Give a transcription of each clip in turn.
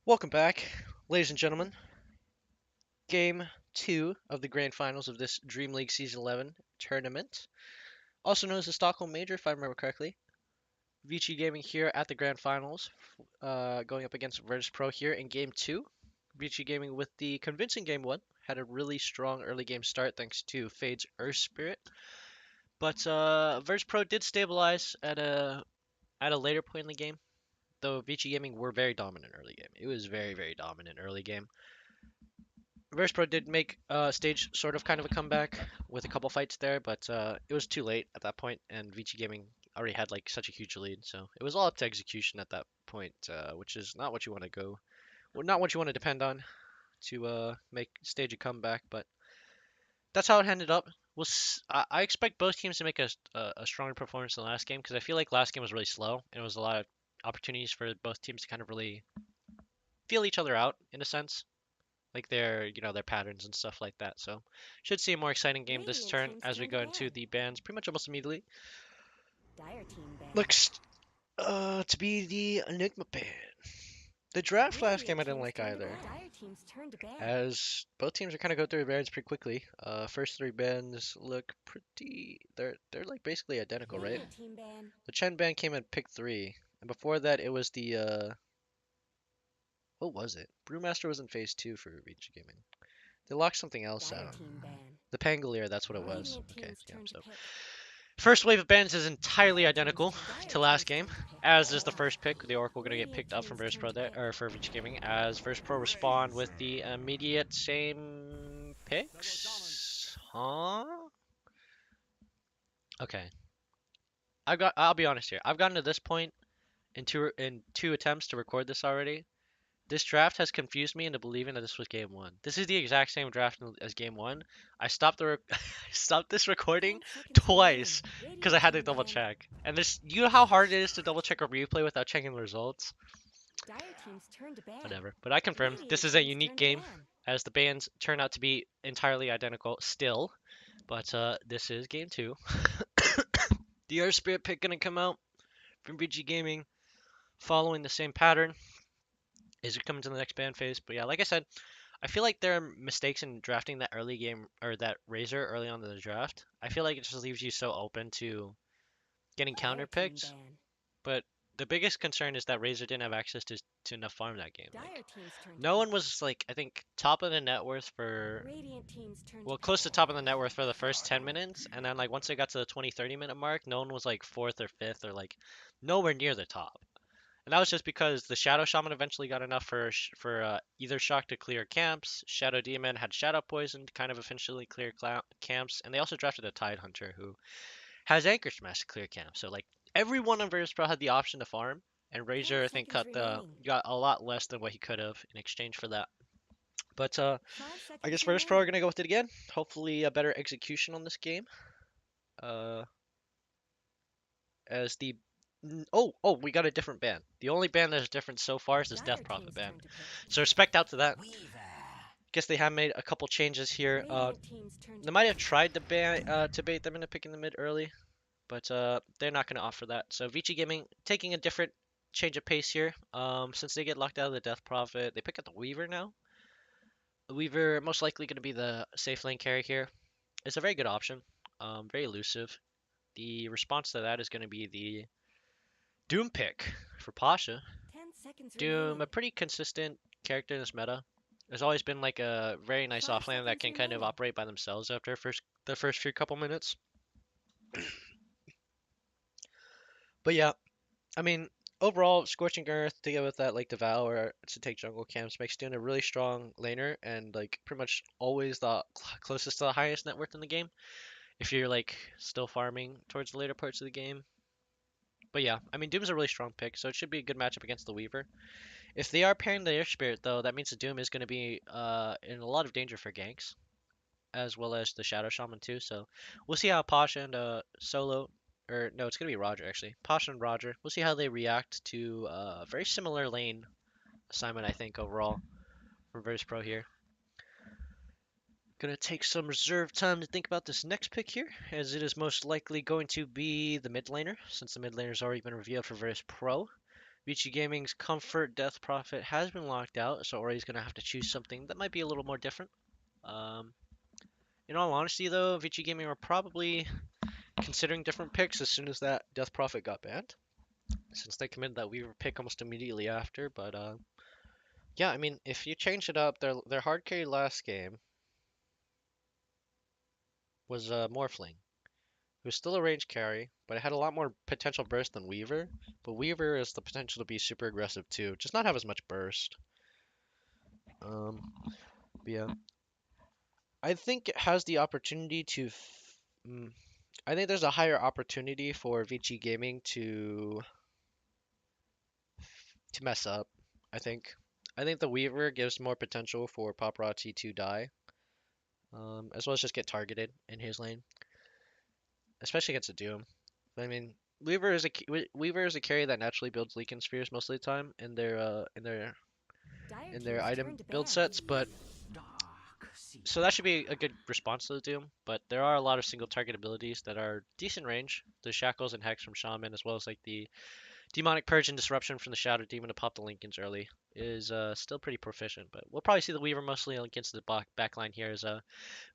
Welcome back, ladies and gentlemen. Game 2 of the grand finals of this Dream League Season 11 tournament, also known as the Stockholm Major, if I remember correctly. Vici Gaming here at the grand finals, going up against Virtus.Pro here in Game 2. Vici Gaming with the convincing Game 1, had a really strong early game start thanks to Fade's Earth Spirit. But Virtus.Pro did stabilize at a later point in the game, though Vici Gaming were very dominant early game. It was very, very dominant early game. Virtus.Pro did make stage sort of kind of a comeback with a couple fights there, but it was too late at that point, and Vici Gaming already had like such a huge lead, so it was all up to execution at that point, which is not what you want to go, well, not what you want to depend on to make stage a comeback. But that's how it ended up. I expect both teams to make a stronger performance than last game because I feel like last game was really slow and it was a lot of opportunities for both teams to kind of really feel each other out in a sense, like their patterns and stuff like that. So should see a more exciting game this Radiant turn team's as we turn to go into ban. the bans pretty much almost immediately. Dire team ban. Looks to be the Enigma ban. The draft last game Radiant I didn't team's like turn to either, ban. Dire team's turn to ban. as both teams are kind of go through bans pretty quickly. First three bans look pretty. They're like basically identical, right? Radiant team ban. The Chen ban came in pick three, and before that it was the what was it? Brewmaster was in phase two for Reach Gaming. They locked something else Dire out. team ban. The Pangolier, that's what it was. Radiant Okay, team's yeah. turn to So pick. first wave of bans is entirely Dire team's identical Dire to last team's game, turn to pick. as is the first pick. The Oracle going to get Radiant picked up from team's Virtus turn Pro to there, pick. or for Vici Gaming, as Virtus Pro respond with the immediate same picks. Huh? Okay. I'll be honest here. I've gotten to this point in two attempts to record this already. This draft has confused me into believing that this was game one. This is the exact same draft as game one. I stopped I stopped this recording 10 seconds twice remaining. because I Radiant had to team double ban. check. And you know how hard it is to double check a replay without checking the results? Dire team's turn to ban. Whatever. But I confirm this Radiant is a team's unique turn to game, ban. as the bans turn out to be entirely identical still. But this is game two. The Earth Spirit pick gonna come out from VG Gaming, following the same pattern. Is it coming to the next ban phase? But yeah, like I said, I feel like there are mistakes in drafting that early game or that Razor early on in the draft. I feel like it just leaves you so open to getting counter Dire team picked. ban. But the biggest concern is that Razor didn't have access to enough farm that game. Like Dire team's turn to no one pick. was like I think top of the net worth for Radiant team's turn to well pick. close to top of the net worth for the first 10 minutes, and then like once they got to the 20-30 minute mark, no one was like fourth or fifth or like nowhere near the top. And that was just because the Shadow Shaman eventually got enough for either Shock to clear camps. Shadow Demon had Shadow Poison to kind of eventually clear camps, and they also drafted a Tide Hunter who has Anchor Smash to clear camps. So like everyone on Virtus.Pro had the option to farm, and 10 Razor I think seconds remaining. got a lot less than what he could have in exchange for that. But 5 I seconds guess Virtus.Pro are remaining. gonna go with it again. Hopefully a better execution on this game. Uh, as the oh, we got a different ban. The only ban that is different so far is this Death Dire Prophet team's ban. turn to pick. So respect out to that. Guess they have made a couple changes here. Radiant team's turn to They might have pick. tried to bait them into picking the mid early, but they're not going to offer that. So Vici Gaming taking a different change of pace here. Since they get locked out of the Death Prophet, they pick up the Weaver now. The Weaver most likely going to be the safe lane carry here. It's a very good option. Very elusive. The response to that is going to be the Doom pick for Pasha. 10 seconds Doom, remaining. a pretty consistent character in this meta. There's always been like a very nice 5 offlane that seconds can kind of remaining. operate by themselves after the first few couple minutes. But yeah, I mean, overall, Scorching Earth together with that like Devour to take jungle camps makes Doom a really strong laner and like pretty much always the closest to the highest net worth in the game if you're like still farming towards the later parts of the game. But yeah, I mean, Doom's a really strong pick, so it should be a good matchup against the Weaver. If they are pairing the Air Spirit, though, that means the Doom is going to be in a lot of danger for ganks, as well as the Shadow Shaman too. So we'll see how Pasha and Solo, or no, it's going to be Roger actually. Pasha and Roger. We'll see how they react to a very similar lane assignment, I think, overall from Virtus.Pro here. Gonna take some reserve time to think about this next pick here, as it is most likely going to be the mid laner, since the mid laner's already been revealed for Virtus.Pro. Vici Gaming's Comfort Death Prophet has been locked out, so Ori's gonna have to choose something that might be a little more different. Um, in all honesty, though, Vici Gaming were probably considering different picks as soon as that Death Prophet got banned, since they committed that Weaver pick almost immediately after. But yeah, I mean, if you change it up, their hard carry last game was Morphling. It was still a range carry, but it had a lot more potential burst than Weaver. But Weaver has the potential to be super aggressive too, just not have as much burst. But yeah, I think it has the opportunity to. I think there's a higher opportunity for Vici Gaming to mess up. I think. I think the Weaver gives more potential for Paparazzi to die, as well as just get targeted in his lane, especially against a Doom. I mean, Weaver is a carry that naturally builds Leaking Spheres most of the time Dire in their teams item turn to build ban. sets, but so that should be a good response to the Doom. But there are a lot of single target abilities that are decent range. The Shackles and Hex from Shaman, as well as like the Demonic Purge and Disruption from the Shadow Demon to pop the Lincolns early, is still pretty proficient. But we'll probably see the Weaver mostly against the backline here as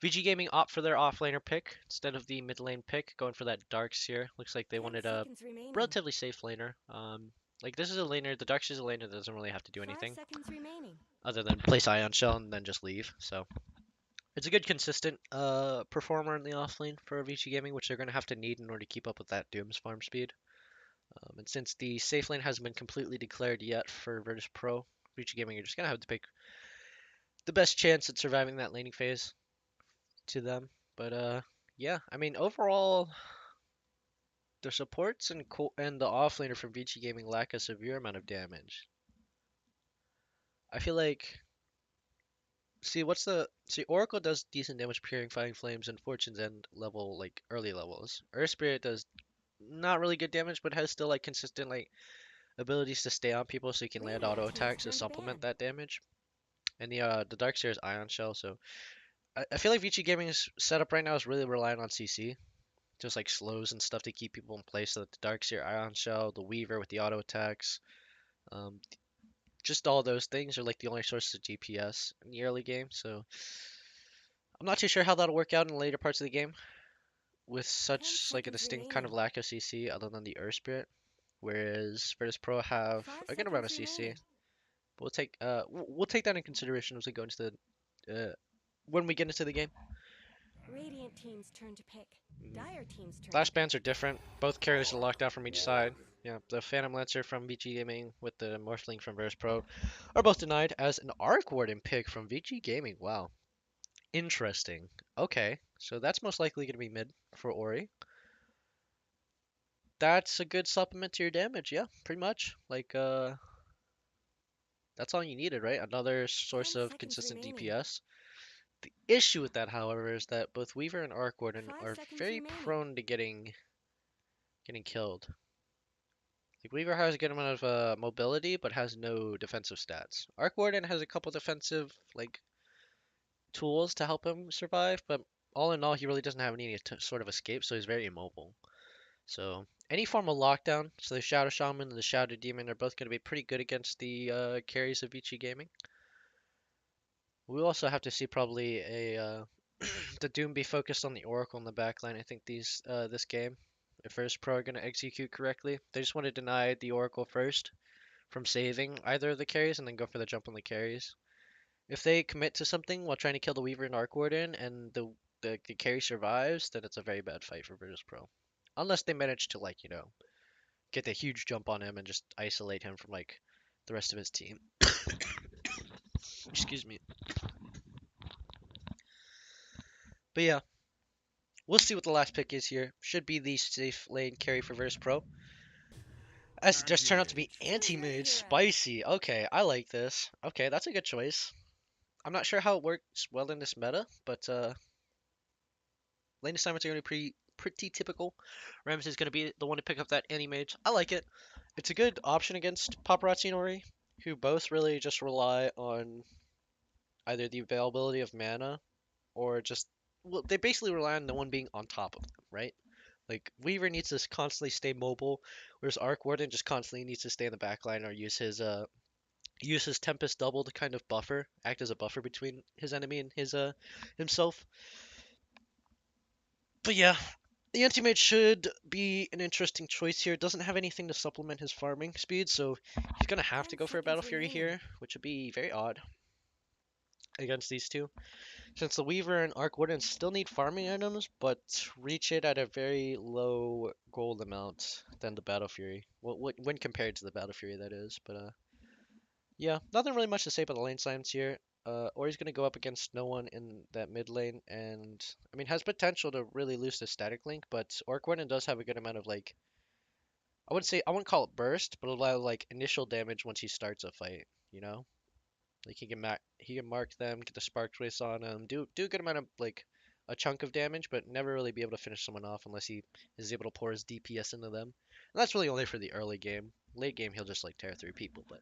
VG Gaming opt for their offlaner pick instead of the mid lane pick, going for that Darks here. Looks like they 10 wanted a seconds remaining. relatively safe laner. Like this is a laner, the Darks is a laner that doesn't really have to do 5 anything seconds remaining. other than place Ion Shell and then just leave. So it's a good consistent performer in the offlane for VG Gaming, which they're going to have to need in order to keep up with that Doom's farm speed. And since the safe lane hasn't been completely declared yet for Virtus.Pro, VG Gaming are just going to have to pick the best chance at surviving that laning phase to them. But yeah, I mean overall, the supports and the offlaner from Vici Gaming lack a severe amount of damage. I feel like Oracle does decent damage purifying flames and Fortune's End level like early levels. Earth Spirit does not really good damage, but has still like consistent like abilities to stay on people so you can land Radiant auto teams attacks to turn to ban. supplement that damage. And the Darkseer is Ion Shell, so I feel like Vici Gaming's setup right now is really relying on CC. Just like slows and stuff to keep people in place so that the Darkseer, Ion Shell, the Weaver with the auto attacks, um, just all those things are like the only sources of DPS in the early game. So I'm not too sure how that'll work out in the later parts of the game with 10 such like a seconds distinct kind of remaining. lack of CC other than the Earth Spirit. Whereas Virtus.Pro have 5 a good amount seconds of CC. remaining. We'll take that in consideration as we go into the when we get into the game. Radiant teams turn to pick. Dire teams turn to Flash pick. bans are different. Both carriers are locked out from each side. Yeah, the Phantom Lancer from VG Gaming with the Morphling from Virtus.Pro are both denied as an Arc Warden pick from VG Gaming. Wow. Interesting. Okay, so that's most likely going to be mid for Ori. That's a good supplement to your damage, yeah, pretty much. Like, that's all you needed, right? Another source 10 of seconds consistent remaining. DPS. The issue with that, however, is that both Weaver and Arc Warden 5 are seconds very remaining. prone to getting killed. Like Weaver has a good amount of mobility, but has no defensive stats. Arc Warden has a couple defensive like tools to help him survive, but all in all, he really doesn't have any sort of escape, so he's very immobile. So any form of lockdown, so the Shadow Shaman and the Shadow Demon are both going to be pretty good against the carries of Vici Gaming. We also have to see probably a the Doom be focused on the Oracle in the backline. I think this game, if Virtus.Pro are going to execute correctly, they just want to deny the Oracle first from saving either of the carries and then go for the jump on the carries. If they commit to something while trying to kill the Weaver and Arc Warden and the carry survives, then it's a very bad fight for Virtus.Pro. Unless they manage to like, get the huge jump on him and just isolate him from like the rest of his team. Excuse me. But yeah, we'll see what the last pick is here. Should be the safe lane carry for Virtus.Pro. As it just turned out to be Choose your anti-mage hero. spicy. Okay, I like this. Okay, that's a good choice. I'm not sure how it works well in this meta, but lane assignments are going to be pretty typical. Rams is going to be the one to pick up that anti-mage. I like it. It's a good option against Paparazzi and Ori, who both really just rely on either the availability of mana or just, well, they basically rely on no one being on top of them, right? Like Weaver needs to constantly stay mobile, whereas Arc Warden just constantly needs to stay in the back line or use his Tempest double to kind of buffer, act as a buffer between his enemy and his himself. But yeah, the Anti-Mage should be an interesting choice here. Doesn't have anything to supplement his farming speed, so he's gonna have to 10 go for a Battle seconds Fury remaining. here, which would be very odd against these two. Since the Weaver and Arc Warden still need farming items, but reach it at a very low gold amount than the Battle Fury. When compared to the Battle Fury, that is. But yeah, nothing really much to say about the lane science here. Ori's gonna go up against no one in that mid lane, and I mean has potential to really lose the static link, but Orc Warden does have a good amount of like I wouldn't call it burst, but a lot of like initial damage once he starts a fight. You know, like he can mark them, get the spark trace on them, do a good amount of like a chunk of damage, but never really be able to finish someone off unless he is able to pour his DPS into them. And that's really only for the early game. Late game he'll just like tear through people, but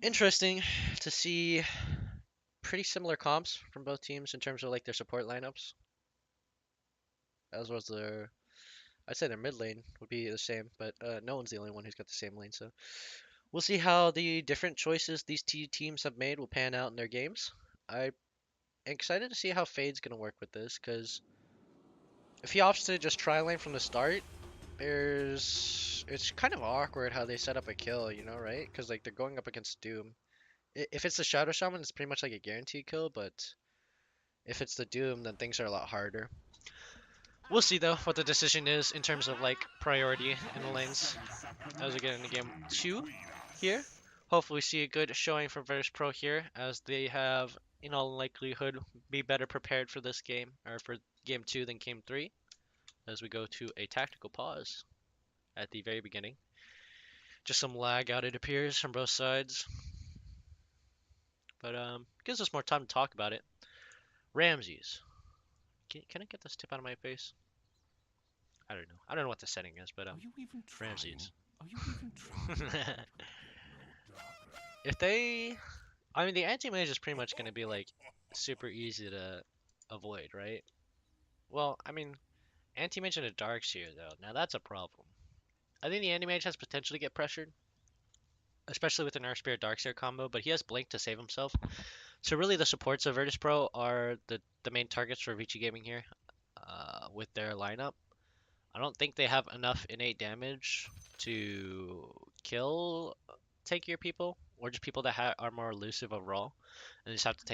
interesting to see pretty similar comps from both teams in terms of like their support lineups, as well as their. I'd say their mid lane would be the same, but no one's the only one who's got the same lane. So we'll see how the different choices these two teams have made will pan out in their games. I'm excited to see how Fade's gonna work with this, because if he opts to just try lane from the start, it's kind of awkward how they set up a kill, you know, right? Because like they're going up against Doom. If it's the Shadow Shaman, it's pretty much like a guaranteed kill, but if it's the Doom, then things are a lot harder. We'll see though what the decision is in terms of like priority in the lanes as we get into game 2 here. Hopefully we see a good showing from Virtus.Pro here, as they have in all likelihood be better prepared for this game, or for game 2 than game 3, as we go to a tactical pause at the very beginning. Just some lag out, it appears, from both sides, but gives us more time to talk about it. Ramses. Can I get this tip out of my face? I don't know. I don't know what the setting is, but Are you even trying? Ramses. Are you even trying? If they, I mean, the anti-mage is pretty much going to be like super easy to avoid, right? Well, I mean, anti-mage and a Darkseer though. Now that's a problem. I think the anti-mage has potential to get pressured, especially with an Earth Spirit Darkseer combo, but he has Blink to save himself. So really, the supports of Virtus.Pro are the main targets for Vici Gaming here, with their lineup. I don't think they have enough innate damage to kill tankier people, or just people that are more elusive overall, and just have to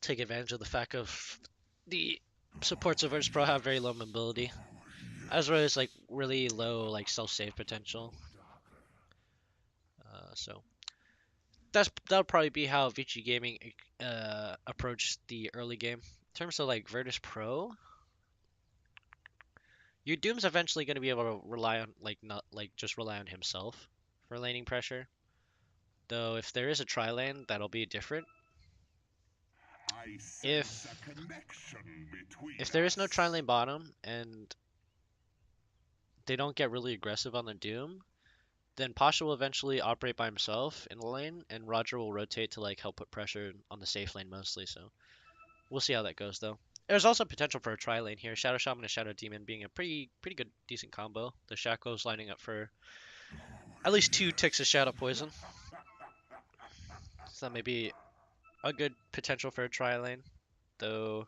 take advantage of the fact of the supports of Virtus.Pro have very low mobility, as well as like really low like self-save potential. So that'll probably be how Vici Gaming approached the early game. In terms of like Virtus.Pro, your Doom's eventually going to be able to rely on like not like just rely on himself for laning pressure. Though if there is a tri lane, that'll be different. If if there is no tri lane bottom and they don't get really aggressive on the Doom, then Pasha will eventually operate by himself in the lane, and Roger will rotate to like help put pressure on the safe lane mostly. So we'll see how that goes though. There's also potential for a tri lane here. Shadow Shaman and Shadow Demon being a pretty good decent combo. The Shaco's lining up for at least 2 ticks of Shadow Poison. So that may be a good potential for a tri lane, though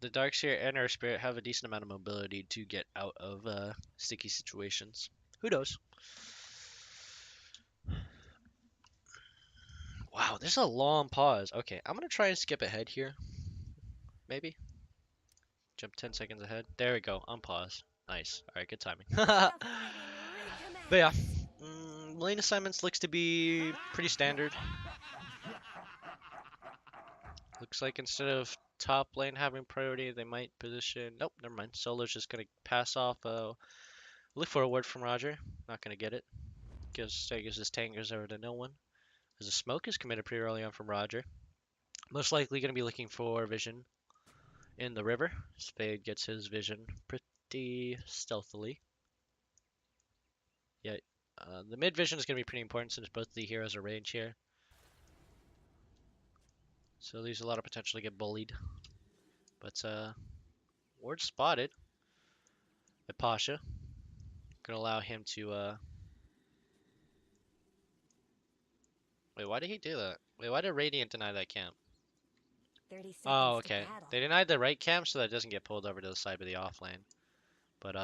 the Darkseer and Earth Spirit have a decent amount of mobility to get out of sticky situations. Who knows? Wow, this is a long pause. Okay, I'm gonna try and skip ahead here. Maybe. Jump 10 seconds ahead. There we go. On pause. Nice. Alright, good timing. The But fighting yeah, recommence. lane assignments looks to be pretty standard. Looks like instead of top lane having priority, they might position. Nope, never mind. Solo's just gonna pass off. Look for a word from Roger. Not gonna get it. Gives his tankers over to no one. As a smoke is committed pretty early on from Roger. Most likely gonna be looking for vision in the river. Spade gets his vision pretty stealthily. Yeah, the mid vision is gonna be pretty important since both the heroes are range here. So there's a lot of potential to get bullied. But Ward spotted by Pasha. Gonna allow him to, Wait, why did he do that? Wait, why did Radiant deny that camp? 30 seconds Oh, to okay. battle. They denied the right camp so that it doesn't get pulled over to the side of the off lane. But,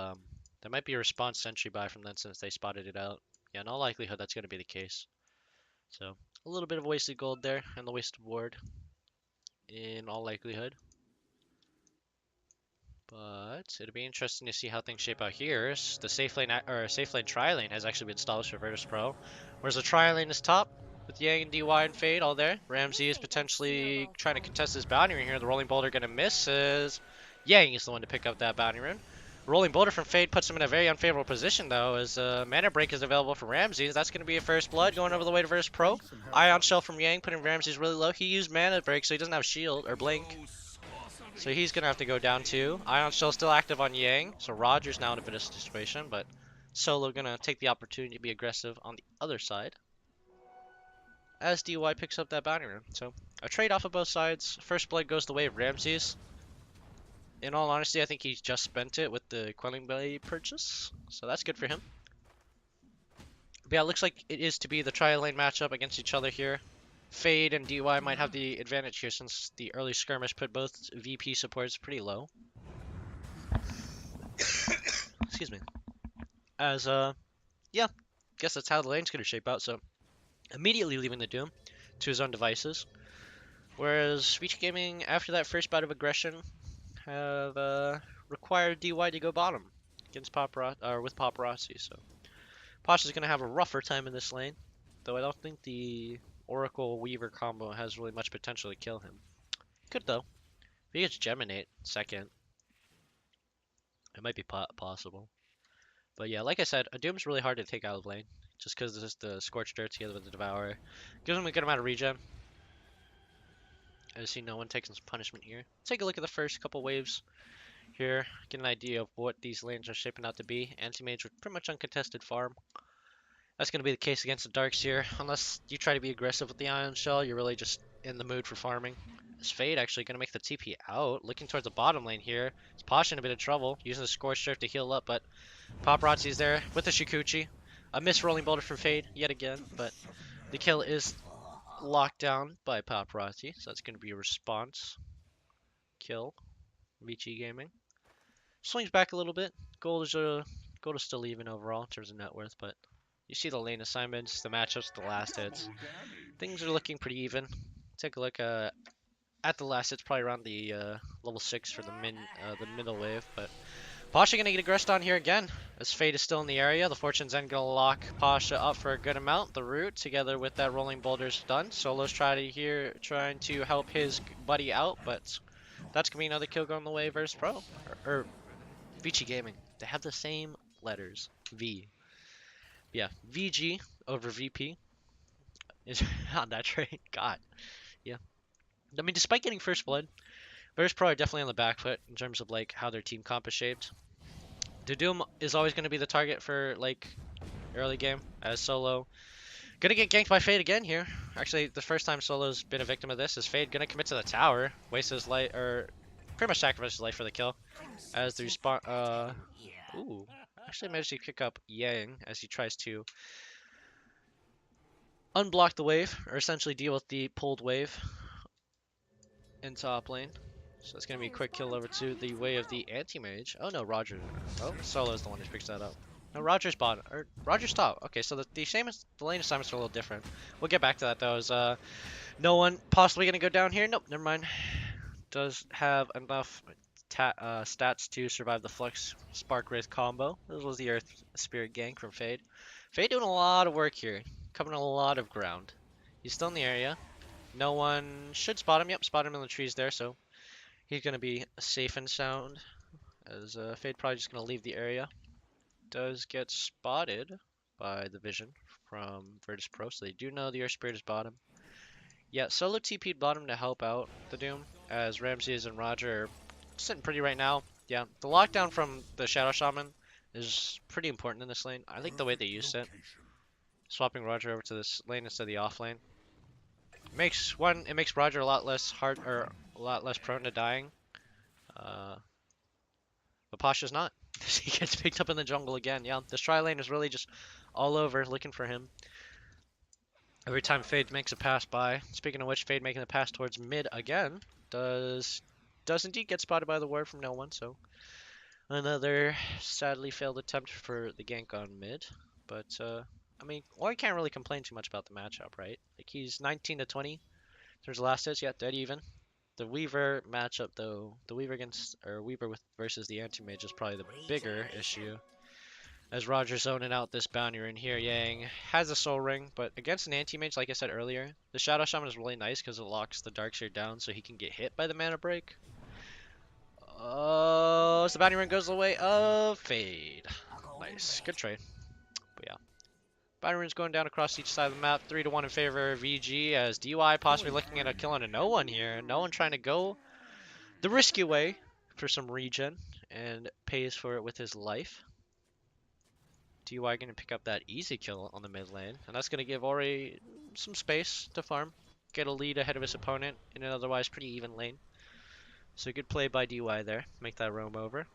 there might be a response sentry buy from them since they spotted it out. Yeah, in all likelihood, that's gonna be the case. So, a little bit of wasted gold there, and the wasted ward, in all likelihood. But it'll be interesting to see how things shape out here. The safe lane or safe lane tri lane has actually been established for Virtus.Pro, whereas the tri lane is top with Yang and DY and Fade all there. Ramsey is potentially trying to contest his bounty rune here. The rolling boulder gonna miss as Yang is the one to pick up that bounty rune. Rolling boulder from Fade puts him in a very unfavorable position though, as mana break is available for Ramsey. That's gonna be a first blood going over the way to Virtus.Pro. Ion shell from Yang putting Ramsey's really low. He used mana break, so he doesn't have shield or blink. So he's going to have to go down too. Ion Shell still active on Yang, so Roger's now in a bit of a situation, but Solo going to take the opportunity to be aggressive on the other side as DY picks up that bounty rune. So a trade off of both sides. First blood goes the way of Ramses. In all honesty, I think he's just spent it with the Quelling Blade purchase, so that's good for him. But yeah, it looks like it is to be the tri-lane matchup against each other here. Fade and DY might have the advantage here since the early skirmish put both VP supports pretty low. Excuse me. As, yeah, guess that's how the lane's gonna shape out, so immediately leaving the Doom to his own devices. Whereas Vici Gaming, after that first bout of aggression, have, required DY to go bottom against with Paparazzi, so Pasha's gonna have a rougher time in this lane, though I don't think the Oracle Weaver combo has really much potential to kill him. Could though. If he gets Geminate second, it might be possible. But yeah, like I said, a Doom's really hard to take out of lane, just because this is the Scorched Earth together with the Devourer. Gives him a good amount of regen. I see no one taking some punishment here. Take a look at the first couple waves here, get an idea of what these lanes are shaping out to be. Anti-Mage with pretty much uncontested farm. That's going to be the case against the Darks here. Unless you try to be aggressive with the Ion Shell, you're really just in the mood for farming. Is Fade actually going to make the TP out? Looking towards the bottom lane here. It's Pasha in a bit of trouble, using the Scorched Earth to heal up, but Paparazzi's there with the Shikuchi. A missed rolling boulder from Fade yet again, but the kill is locked down by Paparazzi, so that's going to be a response kill. Vici Gaming swings back a little bit. Gold is still even overall in terms of net worth, but you see the lane assignments, the matchups, the last hits. Things are looking pretty even. Take a look at the last hits, probably around the level 6 for the middle wave, but Pasha gonna get aggressed on here again, as Fade is still in the area. The Fortune's End gonna lock Pasha up for a good amount. The root, together with that rolling boulder's done. Solo's trying to help his buddy out, but that's gonna be another kill going the way versus Pro. Or Vici Gaming. They have the same letters. V. Yeah, VG over VP is on that trade. God. Yeah. I mean, despite getting first blood, Virtus.Pro are definitely on the back foot in terms of like how their team comp is shaped. The Doom is always going to be the target for like early game as Solo. Gonna get ganked by Fade again here. Actually, the first time Solo's been a victim of this is Fade gonna commit to the tower, waste his life, or pretty much sacrifice his life for the kill. As the respawn, ooh, actually managed to pick up Yang as he tries to unblock the wave, or essentially deal with the pulled wave in top lane. So it's going to be a quick kill over to the way of the anti-mage. Oh no, Roger. Oh, Solo's the one who picks that up. No, Roger's bottom. Or Roger's top. Okay, so the lane assignments are a little different. We'll get back to that though. Is no one possibly going to go down here? Nope, never mind. Does have enough stats to survive the Flux Spark Wraith combo. This was the Earth Spirit gank from Fade. Fade doing a lot of work here, covering a lot of ground. He's still in the area. No one should spot him. Yep, spot him in the trees there, so he's going to be safe and sound. As Fade probably just going to leave the area. Does get spotted by the vision from Virtus.Pro, so they do know the Earth Spirit is bottom. Yeah, Solo TP'd bottom to help out the Doom, as Ramses and Roger are sitting pretty right now. Yeah, the lockdown from the Shadow Shaman is pretty important in this lane. I like the way they used it. Swapping Roger over to this lane instead of the off lane. It makes Roger a lot less prone to dying. But Pasha's not. He gets picked up in the jungle again. Yeah, this tri lane is really just all over looking for him. Every time Fade makes a pass by. Speaking of which, Fade making the pass towards mid again. Does indeed get spotted by the ward from no one, so another sadly failed attempt for the gank on mid. But I mean, Ori can't really complain too much about the matchup, right? Like he's 19 to 20. There's last hits, yeah, dead even. The Weaver matchup though, the Weaver against or Weaver with versus the anti-mage is probably the bigger issue. As Roger's zoning out this bounty rune here, Yang has a soul ring, but against an anti-mage, like I said earlier, the Shadow Shaman is really nice because it locks the Darkseer down so he can get hit by the mana break. Oh, so the bounty rune goes the way of Fade. Nice, good trade. But yeah. Bounty rune's going down across each side of the map, 3 to 1 in favor of VG, as DY possibly looking at a kill on a no one here. No one trying to go the risky way for some regen and pays for it with his life. DY going to pick up that easy kill on the mid lane, and that's going to give Ori some space to farm, get a lead ahead of his opponent in an otherwise pretty even lane. So good play by DY there, make that roam over.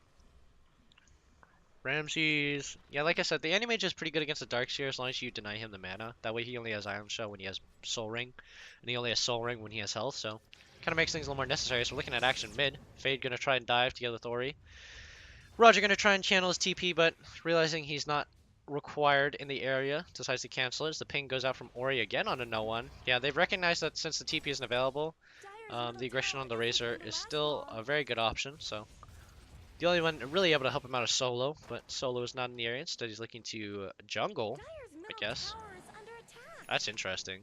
Ramses, yeah, like I said, the anti-mage is pretty good against the Darkseer as long as you deny him the mana. That way he only has Iron Shell when he has Soul Ring, and he only has Soul Ring when he has health, so kind of makes things a little more necessary. So we're looking at action mid. Fade going to try and dive together with Ori. Roger going to try and channel his TP, but realizing he's not required in the area, decides to cancel it as the ping goes out from Ori again on a no one. Yeah, they've recognized that since the TP isn't available, the aggression on the Razor is still a very good option, so the only one really able to help him out is Solo, but Solo is not in the area. Instead, he's looking to jungle, I guess. That's interesting.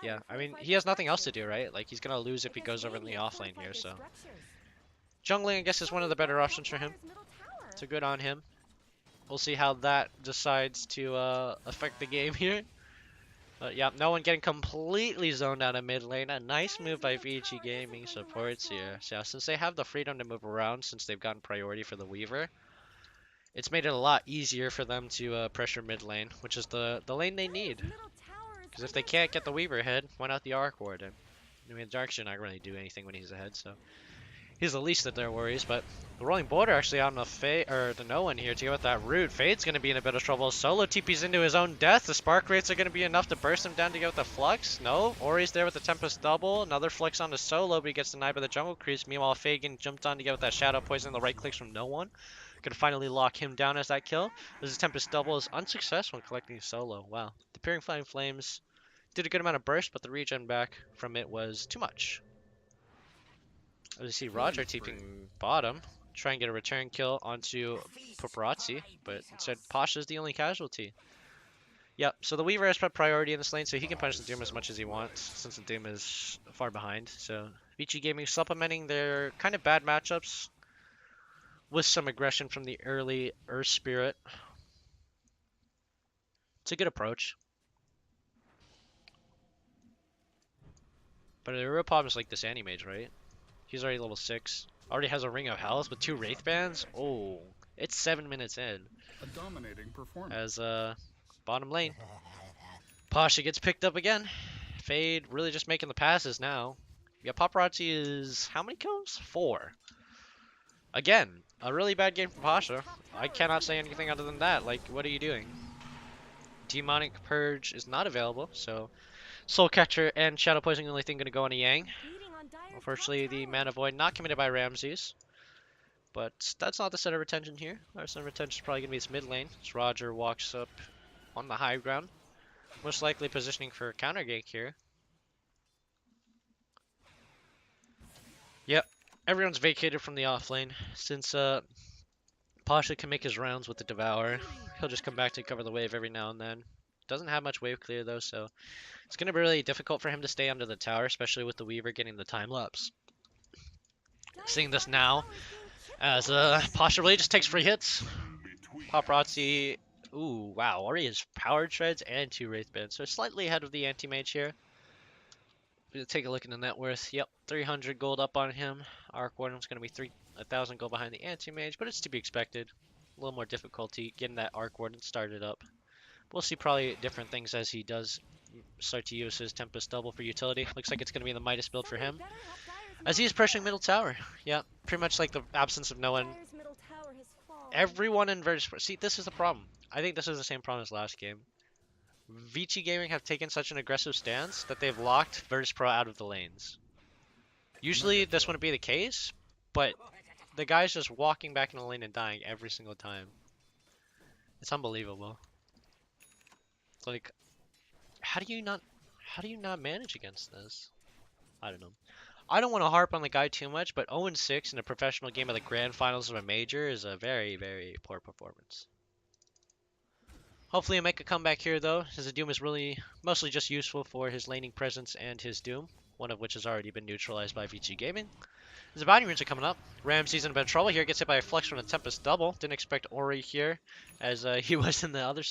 Yeah, I mean, he has nothing else to do, right? Like, he's going to lose if he goes over in the offlane here, so jungling, I guess, is one of the better options for him. So good on him. We'll see how that decides to affect the game here. But yeah, no one getting completely zoned out of mid lane. A nice move by Vici Gaming supports here. So yeah, since they have the freedom to move around, since they've gotten priority for the Weaver, it's made it a lot easier for them to pressure mid lane, which is the lane they need. Because if they can't get the Weaver ahead, why not the Arc Warden? I mean, Darkseer not really do anything when he's ahead, so he's the least of their worries. But the Rolling Border actually out on the no one here to get with that root. Fade's going to be in a bit of trouble. Solo TP's into his own death. The spark rates are going to be enough to burst him down to get with the Flux. No, Ori's there with the Tempest double. Another Flux on the Solo, but he gets denied by the jungle creeps. Meanwhile, Fade getting jumped on to get with that Shadow Poison. The right clicks from no one. Gonna finally lock him down as that kill. This Tempest double is unsuccessful in collecting Solo. Wow. The Purifying Flames did a good amount of burst, but the regen back from it was too much. As you see Roger TPing bottom, try and get a return kill onto Paparazzi, but instead Pasha's the only casualty. Yep, so the Weaver has put priority in this lane, so he can punish the Doom as much as he wants, since the Doom is far behind. So Vici Gaming supplementing their kind of bad matchups with some aggression from the early Earth Spirit. It's a good approach. But the real problem is like this Anti-Mage, right? He's already level 6. Already has a Ring of Hells with 2 Wraith Bands. Oh, it's 7 minutes in. A dominating performance. As bottom lane, Pasha gets picked up again. Fade really just making the passes now. Yeah, Paparazzi is how many kills? 4. Again, a really bad game for Pasha. I cannot say anything other than that. Like, what are you doing? Demonic Purge is not available, so Soul Catcher and Shadow Poison are the only thing going to go on a Yang. Unfortunately, the Mana Void not committed by Ramses. But that's not the center of retention here. Our center of retention is probably going to be this mid lane. As Roger walks up on the high ground. Most likely positioning for a counter gank here. Yep, everyone's vacated from the off lane. Since Pasha can make his rounds with the Devour, he'll just come back to cover the wave every now and then. Doesn't have much wave clear though, so it's going to be really difficult for him to stay under the tower, especially with the Weaver getting the time lapse. Seeing this now, as Pasha really just takes free hits. Paparazzi, ooh, wow, already has Powered Shreds and 2 Wraith Bands, so slightly ahead of the Anti-Mage here. We'll take a look at the net worth. Yep, 300 gold up on him. Arc Warden's going to be 1,000 gold behind the Anti-Mage, but it's to be expected. A little more difficulty getting that Arc Warden started up. We'll see probably different things as he does start to use his Tempest double for utility. Looks like it's going to be the Midas build for him, as he is pressuring middle tower. Yeah, pretty much like the absence of no one Everyone in Virtus.Pro. See, this is the problem. I think this is the same problem as last game. Vici Gaming have taken such an aggressive stance that they've locked Virtus.Pro out of the lanes. Usually this wouldn't be the case, but the guy's just walking back in the lane and dying every single time. It's unbelievable. It's like, how do you not manage against this? I don't know. I don't want to harp on the guy too much, but 0-6 in a professional game of the grand finals of a major is a very, very poor performance. Hopefully he'll make a comeback here though, as the Doom is really mostly just useful for his laning presence and his Doom, one of which has already been neutralized by Vici Gaming. The bounty runes are coming up. Ramsey's in a bit of trouble here, gets hit by a flex from the Tempest double. Didn't expect Ori here, as he was on the other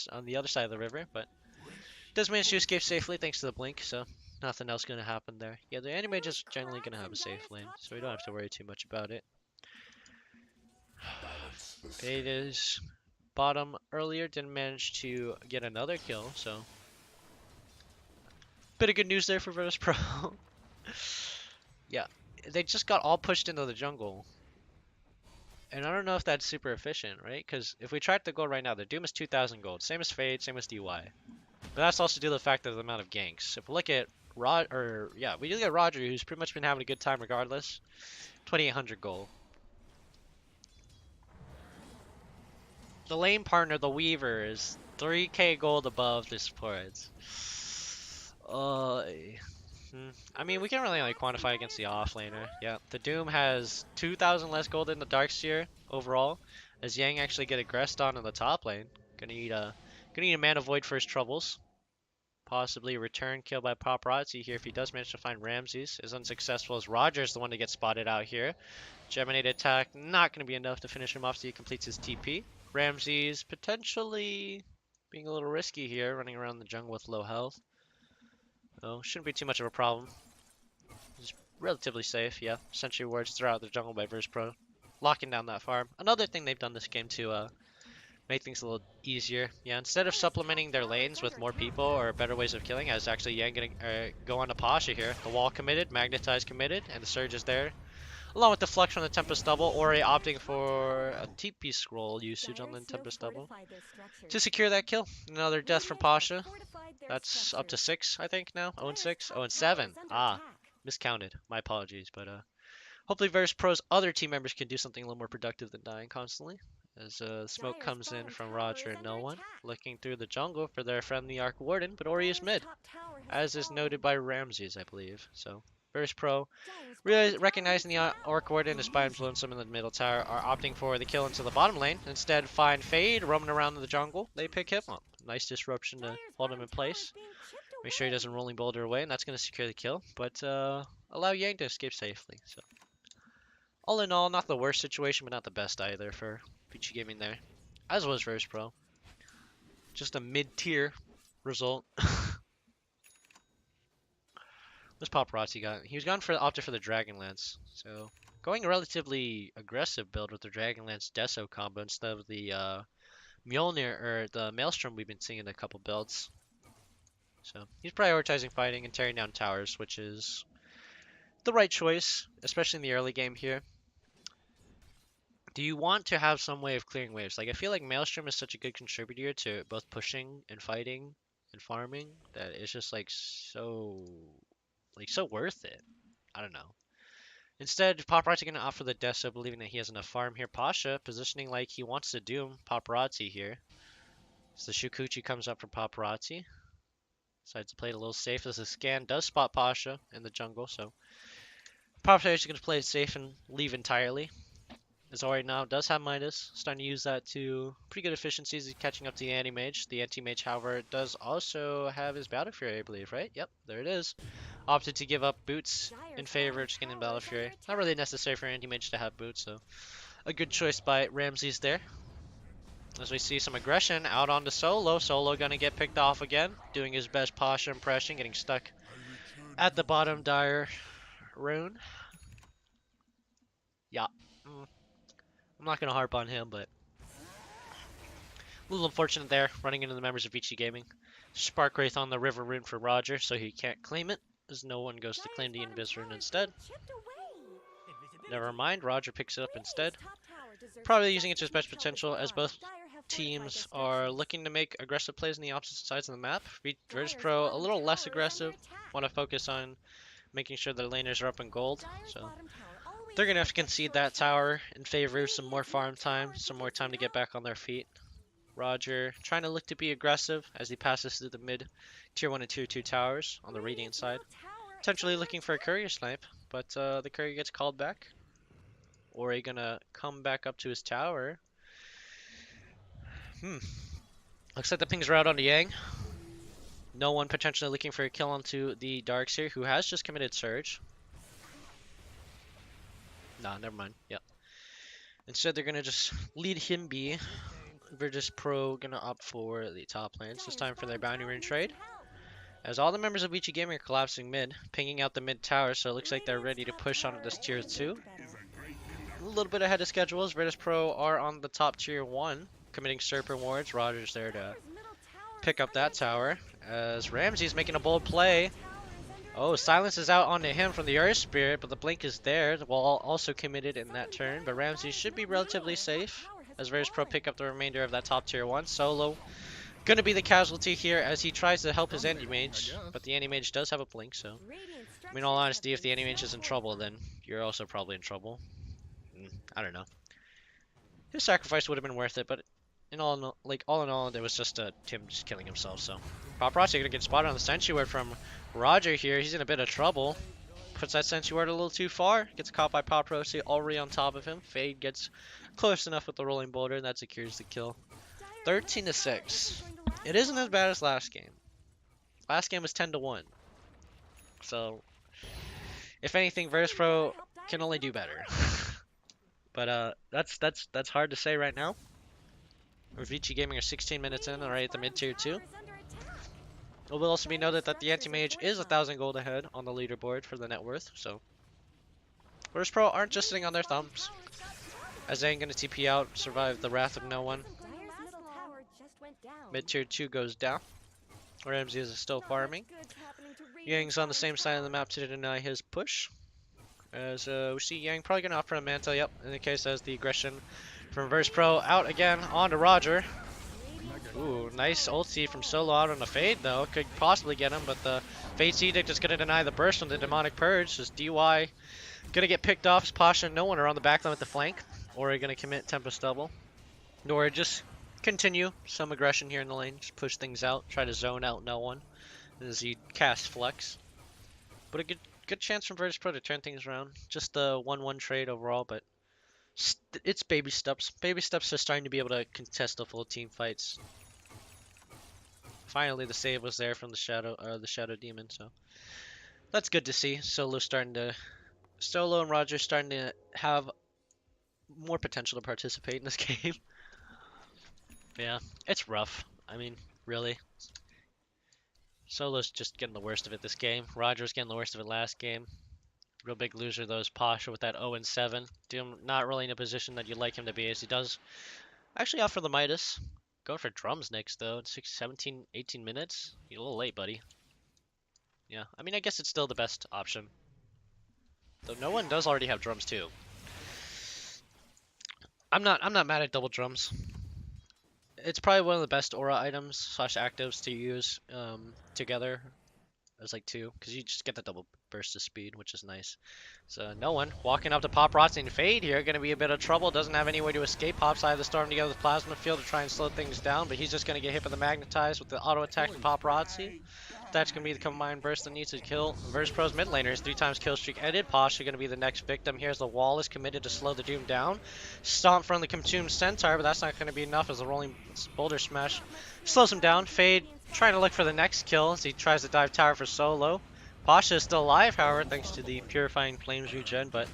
side of the river, but does manage to escape safely thanks to the blink, so nothing else going to happen there. Yeah, the enemy just generally going to have a safe lane, so we don't have to worry too much about it. Beta's bottom earlier, didn't manage to get another kill, so bit of good news there for Virtus.Pro. Yeah, they just got all pushed into the jungle. And I don't know if that's super efficient, right? Because if we track the gold right now, the Doom is 2,000 gold. Same as Fade, same as DY. But that's also due to the fact of the amount of ganks. If we look at we look at Roger, who's pretty much been having a good time regardless. 2,800 gold. The lane partner, the Weaver, is 3k gold above the supports. I mean, we can't really like quantify against the offlaner. Yeah, the Doom has 2,000 less gold in the Darkseer overall, as Yang actually get aggressed on in the top lane. Gonna need a Mana Void for his troubles. Possibly a return kill by Paparazzi here if he does manage to find Ramses. Is unsuccessful as Roger's the one to get spotted out here. Geminate attack not gonna be enough to finish him off so he completes his TP. Ramses potentially being a little risky here, running around the jungle with low health. Oh, shouldn't be too much of a problem. It's relatively safe, yeah. Sentry wards throughout the jungle by Virtus.Pro. Locking down that farm. Another thing they've done this game to make things a little easier. Yeah, instead of supplementing their lanes with more people or better ways of killing, as actually Yang gonna go on to Pasha here. The wall committed, Magnetize committed, and the surge is there. Along with the flex from the Tempest double, Ori opting for a TP scroll usage on the Tempest double to secure that kill. Another death from Pasha. That's up to 6, I think, now. 0-6. 0-7. Ah, miscounted. My apologies, but hopefully Virtus.Pro's other team members can do something a little more productive than dying constantly. As smoke comes in from Roger and no one, looking through the jungle for their friendly Arc Warden, but Ori is mid, as is noted by Ramses, I believe. So Virtus.Pro, really recognizing the Orc Warden is by lonesome in the middle tower, are opting for the kill into the bottom lane. Instead, find Fade roaming around in the jungle. They pick him up. Nice disruption to hold him in place. Make sure he doesn't rolling boulder away, and that's going to secure the kill. But allow Yang to escape safely. So all in all, not the worst situation, but not the best either for Vici Gaming there. As was Virtus.Pro. Just a mid-tier result. What's Paparazzi got? He was opted for the Dragonlance. So going a relatively aggressive build with the Dragonlance Deso combo instead of the Mjolnir or the Maelstrom we've been seeing in a couple builds. So he's prioritizing fighting and tearing down towers, which is the right choice, especially in the early game here. Do you want to have some way of clearing waves? Like, I feel like Maelstrom is such a good contributor to both pushing and fighting and farming that it's just like so worth it. I don't know. Instead, Paparazzi going to offer the Deso, believing that he has enough farm here. Pasha positioning like he wants to doom Paparazzi here. So the Shukuchi comes up from Paparazzi. Decides to play it a little safe as the scan does spot Pasha in the jungle. So Paparazzi is going to play it safe and leave entirely. As Ori now does have Midas, starting to use that to pretty good efficiencies. He's catching up to the Anti-Mage. The Anti-Mage, however, does also have his Battle Fury, I believe, right? Yep, there it is. Opted to give up boots in favor of skin and Battle Fury. Not really necessary for Anti-Mage to have boots, so a good choice by Ramses there. As we see some aggression out onto Solo. Solo gonna get picked off again, doing his best Pasha impression, getting stuck at the bottom Dire rune. Yeah. I'm not going to harp on him, but a little unfortunate there, running into the members of Vici Gaming. Spark Wraith on the River Rune for Roger, so he can't claim it, as no one goes to claim the Invis Rune instead. Never mind, Roger picks it up instead. probably using it to its best potential as both teams are looking to make aggressive plays on the opposite sides of the map. Virtus.Pro a little less aggressive, want to focus on making sure their laners are up in gold, so they're going to have to concede that tower in favor of some more farm time, some more time to get back on their feet. Roger trying to look to be aggressive as he passes through the mid tier 1 and tier 2 towers on the Radiant side. Potentially looking for a courier snipe, but the courier gets called back. Ori gonna come back up to his tower. Looks like the pings are out onto Yang. No one potentially looking for a kill onto the Darks here, who has just committed Surge. Nah, never mind. Yep. Instead, they're gonna just lead him be. Virtus.Pro gonna opt for the top lane. It's time for their bounty rune trade. As all the members of Vici Gaming are collapsing mid, pinging out the mid tower, so it looks like they're ready to push on this tier 2. A little bit ahead of schedule as Virtus.Pro are on the top tier 1, committing Serpent Wards. Roger's there to pick up that tower, as Ramsey's making a bold play. Oh, silence is out onto him from the Earth Spirit, but the blink is there. The wall also committed in that turn, but Ramsey should be relatively safe as Virtus.Pro pick up the remainder of that top tier 1. Solo gonna be the casualty here as he tries to help his anti-mage, but the anti-mage does have a blink, so in all honesty, if the anti-mage is in trouble, then you're also probably in trouble. I don't know. His sacrifice would have been worth it, but all in all, it was just Tim just killing himself. So Paparazzi gonna get spotted on the sentry ward from Roger here. He's in a bit of trouble. Puts that sentry ward a little too far. Gets caught by Paparazzi already on top of him. Fade gets close enough with the rolling boulder, and that secures the kill. 13-6. It isn't as bad as last game. Last game was 10-1. So if anything, Virtus.Pro can only do better. But that's hard to say right now. Vici Gaming are 16 minutes in, already at the mid tier 2. It will also be noted that the anti-mage is 1,000 gold ahead on the leaderboard for the net worth. So Virtus.Pro aren't just sitting on their thumbs. As they ain't gonna TP out, survive the wrath of no one. Mid tier 2 goes down. Ramsey is still farming. Yang's on the same side of the map to deny his push. As we see Yang probably gonna opt for a Manta, yep, in the case as the aggression from Virtus.Pro out again onto Roger. Ooh, nice ulti from Solo out on the Fade though, could possibly get him, but the Fate's Edict is gonna deny the burst from the Demonic Purge. Just DY gonna get picked off, Pasha and no one are on the backline with the flank. Ori gonna commit Tempest double. Nor just continue some aggression here in the lane, just push things out, try to zone out no one as he casts Flex. But a good chance from Virtus.Pro to turn things around. Just a 1-1 trade overall, but it's baby steps. Baby steps to starting to be able to contest the full team fights. Finally, the save was there from the Shadow Demon, so that's good to see. Solo and Roger starting to have more potential to participate in this game. Yeah, it's rough. I mean, really. Solo's just getting the worst of it this game. Roger's getting the worst of it last game. Real big loser though is Pasha with that 0-7. Doom not really in a position that you'd like him to be, as he does actually opt for the Midas. Going for drums next though. It's 17, 18 minutes. You're a little late, buddy. Yeah, I mean, I guess it's still the best option. Though no one does already have drums too. I'm not mad at double drums. It's probably one of the best aura items / actives to use together as like two, because you just get the double burst of speed, which is nice. So no one walking up to Paparazzi and Fade here, going to be a bit of trouble. Doesn't have any way to escape. Hops out of the storm together with Plasma Field to try and slow things down, but he's just going to get hit by the Magnetize with the auto attack from Paparazzi. That's going to be the combined burst that needs to kill Virtus.Pro's mid laner. His 3x kill streak ended. Pasha going to be the next victim here as the wall is committed to slow the Doom down. Stomp from the consumed Centaur, but that's not going to be enough as the rolling boulder smash slows him down. Fade trying to look for the next kill as he tries to dive tower for Solo. Pasha is still alive, however, thanks to the Purifying Flames regen, but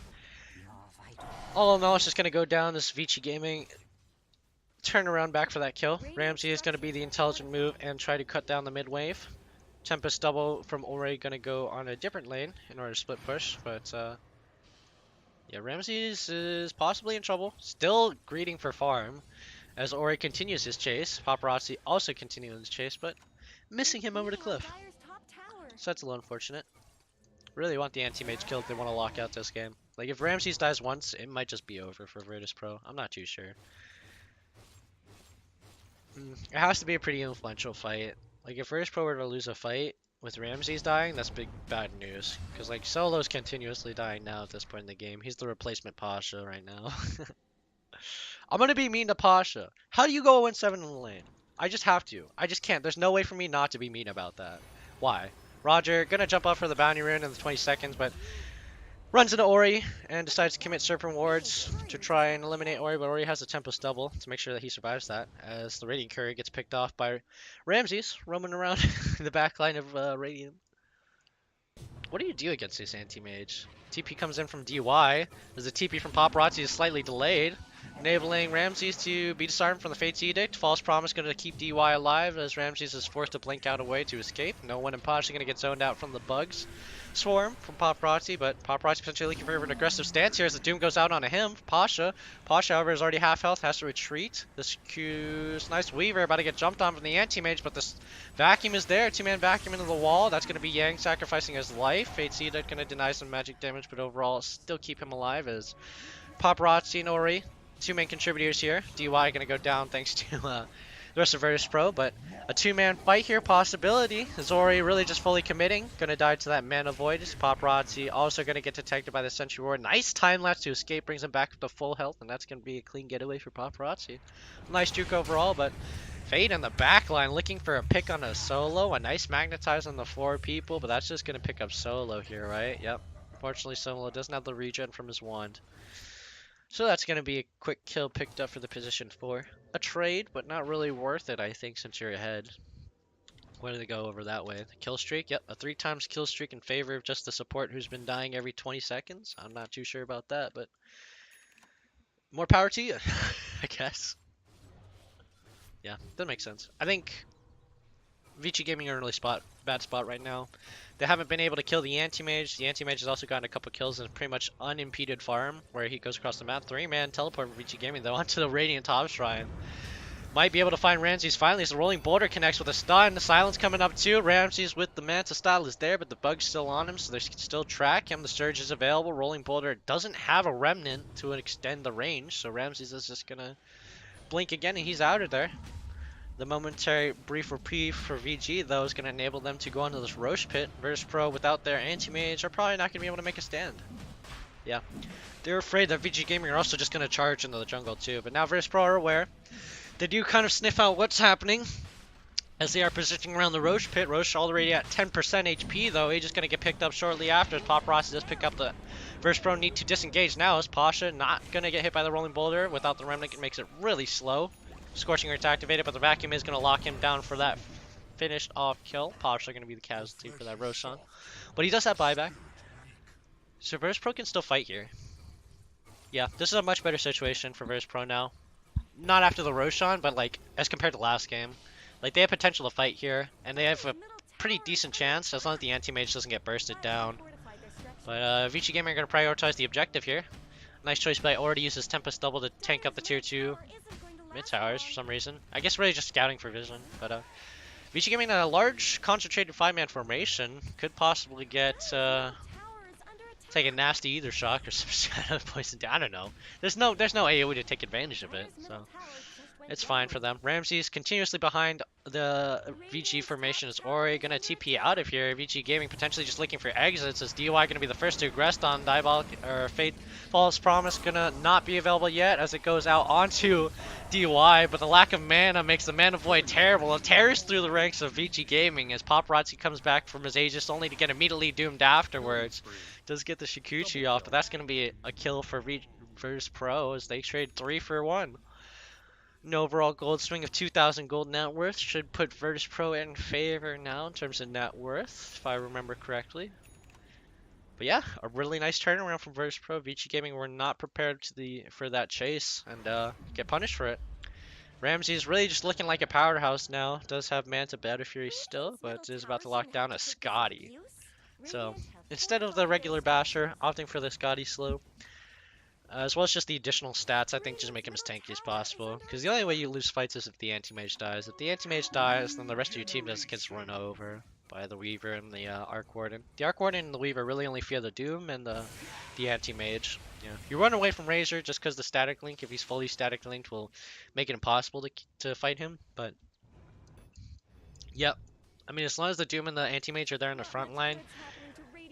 all in all, it's just going to go down this Vici Gaming turn around back for that kill. Ramsey is going to be the intelligent move and try to cut down the mid wave. Tempest double from Ori going to go on a different lane in order to split push, but yeah, Ramsey is possibly in trouble. Still greeting for farm as Ori continues his chase. Paparazzi also continuing his chase, but missing him over the cliff. So that's a little unfortunate. Really want the anti-mage killed if they want to lock out this game. Like if Ramses dies once, it might just be over for Virtus.Pro. I'm not too sure. It has to be a pretty influential fight. Like if Virtus.Pro were to lose a fight with Ramses dying, that's big bad news. Because like Solo's continuously dying now at this point in the game. He's the replacement Pasha right now. I'm gonna be mean to Pasha. How do you go 0-7 in the lane? I just have to. I just can't. There's no way for me not to be mean about that. Why? Roger, gonna jump up for the bounty rune in the 20 seconds, but runs into Ori and decides to commit Serpent Wards to try and eliminate Ori, but Ori has a Tempest double to make sure that he survives that, as the Radiant Courier gets picked off by Ramses, roaming around the back line of Radiant. What do you do against this anti-mage? TP comes in from DY, as the TP from Paparazzi is slightly delayed, enabling Ramses to be disarmed from the Fate's Edict. False Promise going to keep DY alive, as Ramses is forced to blink out a way to escape. No one in Pasha going to get zoned out from the bugs swarm from Paparazzi, but Paparazzi potentially looking for an aggressive stance here as the Doom goes out on him. Pasha, however, is already half health, has to retreat. This Q's nice Weaver about to get jumped on from the anti-mage, but this vacuum is there. Two-man vacuum into the wall. That's going to be Yang sacrificing his life. Fate's Edict going to deny some magic damage, but overall still keep him alive as Paparazzi and Ori, two main contributors here. DY going to go down thanks to the rest of Virtus.Pro, but a two-man fight here, possibility. Zori really just fully committing. Gonna die to that Mana Void. Paparazzi also gonna get detected by the Sentry Ward. Nice time lapse to escape, brings him back up to full health, and that's gonna be a clean getaway for Paparazzi. Nice juke overall, but Fade in the back line looking for a pick on a Solo. A nice magnetize on the 4 people, but that's just gonna pick up Solo here, right? Yep. Unfortunately, Solo doesn't have the regen from his wand. So that's going to be a quick kill picked up for the position 4. A trade, but not really worth it, I think, since you're ahead. Where do they go over that way? The kill streak? Yep, a 3 times kill streak in favor of just the support who's been dying every 20 seconds. I'm not too sure about that, but more power to you, I guess. Yeah, that makes sense. I think Vici Gaming are in a really bad spot right now. They haven't been able to kill the anti-mage. The anti-mage has also gotten a couple kills in pretty much unimpeded farm, where he goes across the map. 3-man teleport from Vici Gaming, though, onto the Radiant top shrine. Might be able to find Ramses finally as the rolling boulder connects with a stun. The silence coming up too. Ramses with the Manta style is there, but the bug's still on him, so they can still track him. The surge is available. Rolling boulder doesn't have a remnant to extend the range, so Ramses is just gonna blink again, and he's out of there. The momentary brief reprieve for VG, though, is going to enable them to go onto this Roche pit. Virtus.Pro, without their anti-mage, are probably not going to be able to make a stand. Yeah. They're afraid that VG Gaming are also just going to charge into the jungle, too. But now Virtus.Pro are aware. They do kind of sniff out what's happening as they are positioning around the Roche pit. Roche already at 10% HP, though. He's just going to get picked up shortly after as Paparazzi does pick up the Virtus.Pro need to disengage now as Pasha not going to get hit by the rolling boulder. Without the remnant, it makes it really slow. Scorching Earth's activated, but the vacuum is going to lock him down for that finished off kill. Pasha going to be the casualty for that Roshan. But he does have buyback. So Virtus.Pro can still fight here. Yeah, this is a much better situation for Virtus.Pro now. Not after the Roshan, but like as compared to last game. Like they have potential to fight here, and they have a pretty decent chance as long as the anti-mage doesn't get bursted down. But Vici Gaming are going to prioritize the objective here. Nice choice by Ori to use his Tempest double to tank up the tier 2 mid towers for some reason. I guess really just scouting for vision, but Vici Gaming in a large concentrated 5-man formation could possibly get take a nasty either shock or some kind of poison. I don't know. There's no AoE to take advantage of it, so it's fine for them. Ramses continuously behind the VG formation as Ori gonna TP out of here. VG Gaming potentially just looking for exits as DY gonna be the first to aggress on Diabolic or Fate False Promise gonna not be available yet as it goes out onto DY, but the lack of mana makes the Mana Void terrible and tears through the ranks of VG Gaming as Paparazzi comes back from his Aegis only to get immediately doomed afterwards. Does get the Shikuchi off, but that's gonna be a kill for Virtus.Pro as they trade 3 for 1. An overall gold swing of 2,000 gold net worth should put Virtus.Pro in favor now in terms of net worth, if I remember correctly. But yeah, a really nice turnaround from Virtus.Pro. Vici Gaming were not prepared for that chase and get punished for it. Ramsey is really just looking like a powerhouse now. Does have Manta Battle Fury still, but is about to lock down a Scotty. So instead of the regular Basher, opting for the Scotty slow. As well as just the additional stats, I think just make him as tanky as possible. Because the only way you lose fights is if the anti-mage dies. If the anti-mage dies, then the rest of your team just gets run over. by the Weaver and the Arc Warden. The Arc Warden and the Weaver really only fear the Doom and the Anti-Mage. Yeah, you run away from Razor just because the static link, if he's fully static linked, will make it impossible to fight him. But yep, I mean as long as the Doom and the Anti-Mage are there in the front line,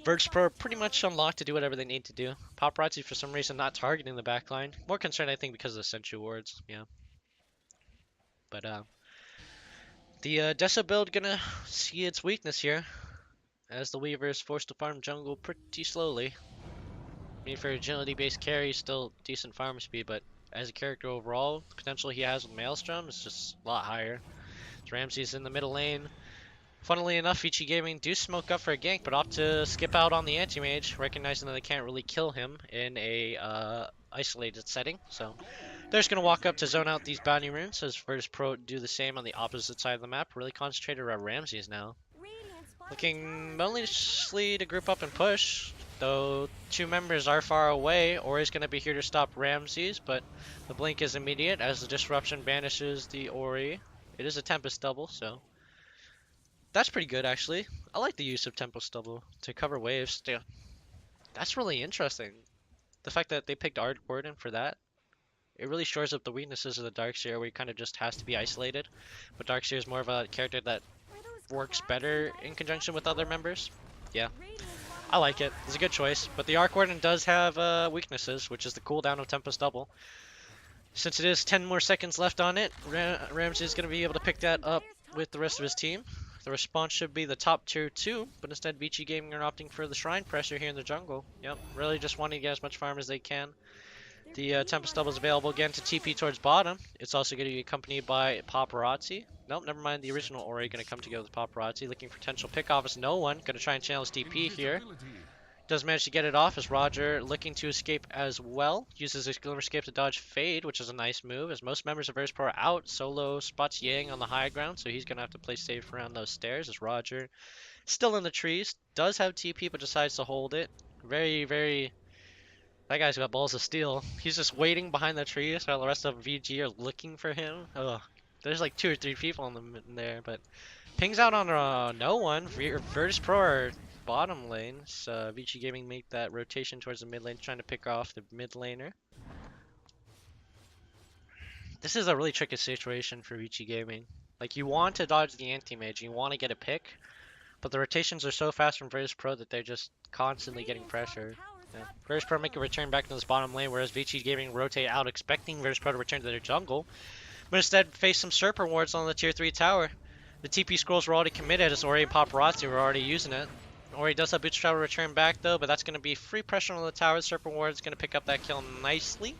Virtus.Pro are pretty much unlocked to do whatever they need to do. Paparazzi for some reason not targeting the back line. More concerned I think because of the Sentry Wards. Yeah, but the Deso build gonna see its weakness here, as the Weaver is forced to farm jungle pretty slowly. I mean, for agility-based carry, still decent farm speed, but as a character overall, the potential he has with Maelstrom is just a lot higher. Ramsey's in the middle lane. Funnily enough, Vici Gaming do smoke up for a gank, but opt to skip out on the Anti-Mage, recognizing that they can't really kill him in a isolated setting. So they're just going to walk up to zone out these bounty runes, as Virtus.Pro do the same on the opposite side of the map, really concentrated around Ramses now. Looking mostly to group up and push, though two members are far away. Ori's going to be here to stop Ramses, but the blink is immediate as the disruption banishes the Ori. It is a Tempest double, so that's pretty good actually. I like the use of Tempest double to cover waves. Yeah, that's really interesting. The fact that they picked Art Warden for that, it really shores up the weaknesses of the Darkseer, where he kind of just has to be isolated. But Darkseer is more of a character that works better in conjunction with other members. Yeah, I like it. It's a good choice. But the Arc Warden does have weaknesses, which is the cooldown of Tempest Double. Since it is 10 more seconds left on it, Ramsey is going to be able to pick that up with the rest of his team. The response should be the top tier 2, but instead Vici Gaming are opting for the Shrine pressure here in the jungle. Yep, really just wanting to get as much farm as they can. The Tempest Double is available again to TP towards bottom. It's also going to be accompanied by Paparazzi. Nope, never mind. The original Ori going to come together with Paparazzi. Looking for potential pick off as no one. Going to try and channel his DP here. Does manage to get it off as Roger looking to escape as well. Uses his Glimmer Escape to dodge Fade, which is a nice move, as most members of Virtus.Pro are out. Solo spots Yang on the high ground, so he's going to have to play safe around those stairs as Roger, still in the trees, does have TP but decides to hold it. Very... That guy's got balls of steel. He's just waiting behind the trees while the rest of VG are looking for him. Ugh. There's like 2 or 3 people in there, but pings out on no one. Virtus.Pro are bottom lane. So Vici Gaming make that rotation towards the mid lane, trying to pick off the mid laner. This is a really tricky situation for Vici Gaming. Like, you want to dodge the anti-mage, you want to get a pick, but the rotations are so fast from Virtus.Pro that they're just constantly getting pressure. Yeah. Virtus.Pro make a return back to this bottom lane, whereas Vici Gaming rotate out, expecting Virtus.Pro to return to their jungle, but instead face some Serpent Wards on the tier 3 tower. The TP scrolls were already committed, as Ori and Paparazzi were already using it. Ori does have Bootstrap to return back though, but that's going to be free pressure on the tower. The Serpent Ward is going to pick up that kill nicely.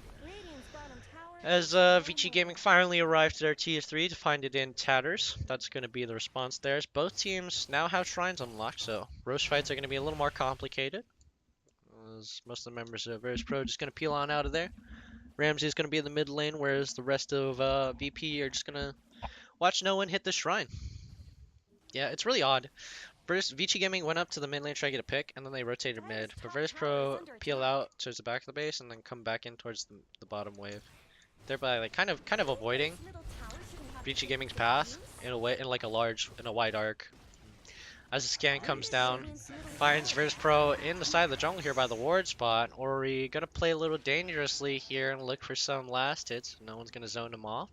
As Vici Gaming finally arrived to their tier 3 to find it in tatters. That's going to be the response there. As both teams now have shrines unlocked, so roast fights are going to be a little more complicated. As most of the members of Virtus.Pro just going to peel on out of there. Ramsey is going to be in the mid lane, whereas the rest of VP are just going to watch no one hit the shrine. Yeah, it's really odd. Vici Gaming went up to the mid lane, try to get a pick, and then they rotated mid. But Virtus.Pro peel out towards the back of the base and then come back in towards the bottom wave. Thereby, like, kind of avoiding Vici Gaming's path in a wide arc. As the scan comes down, finds Virtus.Pro in the side of the jungle here by the ward spot. Ori gonna play a little dangerously here and look for some last hits. No one's gonna zone him off.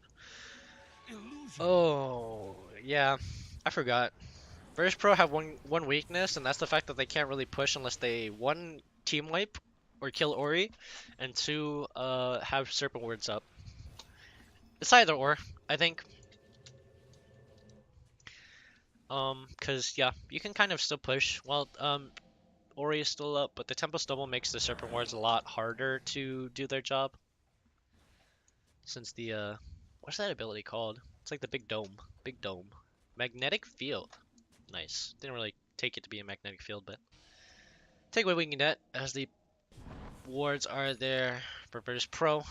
Oh, yeah, I forgot. Virtus.Pro have one weakness, and that's the fact that they can't really push unless they, 1, team wipe or kill Ori, and 2, have Serpent Wards up. It's either or, I think. Cause yeah, you can kind of still push while Ori is still up, but the Tempest Double makes the Serpent Wards a lot harder to do their job. Since the what's that ability called? It's like the big dome. Magnetic Field. Nice. Didn't really take it to be a magnetic field, but take what we can get as the wards are there for Virtus.Pro.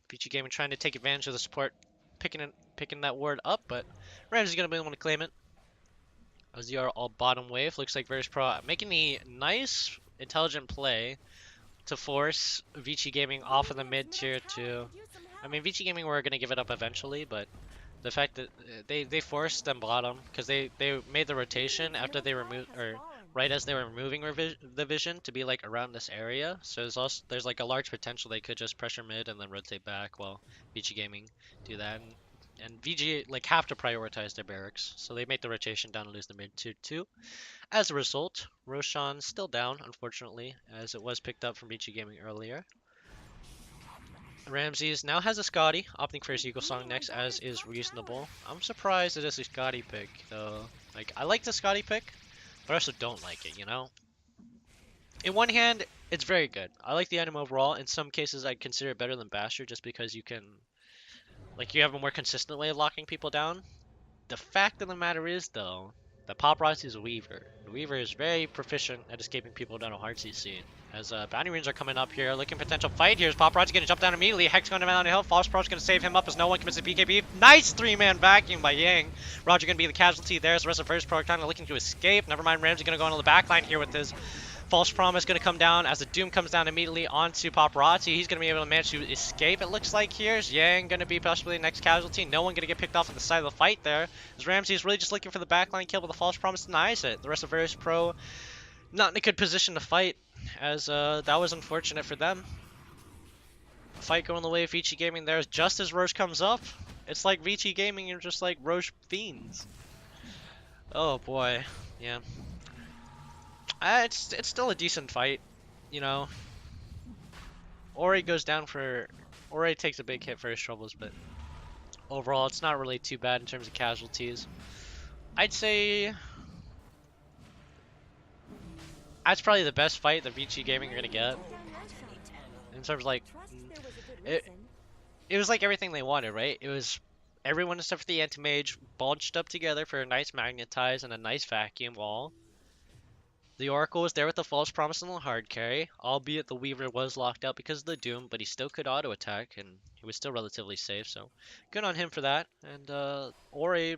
Vici Gaming trying to take advantage of the support, picking that ward up, but Ramsey's gonna be the one to claim it. As they are all bottom wave, looks like Virtus.Pro making the nice, intelligent play to force Vici Gaming off of the mid tier 2. I mean, Vici Gaming were going to give it up eventually, but The fact that they forced them bottom because they made the rotation after they removed, or right as they were removing the vision to be like around this area. So there's like a large potential they could just pressure mid and then rotate back while Vici Gaming do that. And VG like have to prioritize their barracks, so they make the rotation down and lose the mid 2-2. As a result, Roshan still down, unfortunately, as it was picked up from Vici Gaming earlier. Ramses now has a Scotty, opting for his Eagle Song next, as is reasonable. I'm surprised it is a Scotty pick, though. Like, I like the Scotty pick, but I also don't like it, you know? In one hand, it's very good. I like the item overall. In some cases, I'd consider it better than Basher, just because you can... Like, you have a more consistent way of locking people down. The fact of the matter is, though, that Paparazzi is a Weaver. The Weaver is very proficient at escaping people down a hard CC. As bounty runes are coming up here, looking potential fight here. Paparazzi gonna jump down immediately. Hex going down the hill. False Pro's gonna save him up as no one commits a BKB. Nice 3-man vacuum by Yang. Roger gonna be the casualty there. As the rest of Virtus.Pro kind of looking to escape. Never mind, Ramsey gonna go into the back line here with his False Promise gonna come down as the Doom comes down immediately onto Paparazzi. He's gonna be able to manage to escape, it looks like here. Yang gonna be possibly the next casualty. No one gonna get picked off on the side of the fight there. As Ramsey is really just looking for the backline kill, but the False Promise denies it. The rest of Virtus.Pro not in a good position to fight, as that was unfortunate for them. Fight going the way of Vici Gaming there just as Roche comes up. It's like Vici Gaming are just like Roche fiends. Oh boy, yeah. It's still a decent fight, you know. Ori goes down for... Ori takes a big hit for his troubles, but overall it's not really too bad in terms of casualties. I'd say... That's probably the best fight that Vici Gaming are going to get. In terms of like... It was like everything they wanted, right? It was everyone except for the Anti-Mage bunched up together for a nice Magnetize and a nice Vacuum wall. The Oracle was there with the False Promise and the hard carry, albeit the Weaver was locked out because of the Doom, but he still could auto attack and he was still relatively safe, so good on him for that. And Ori,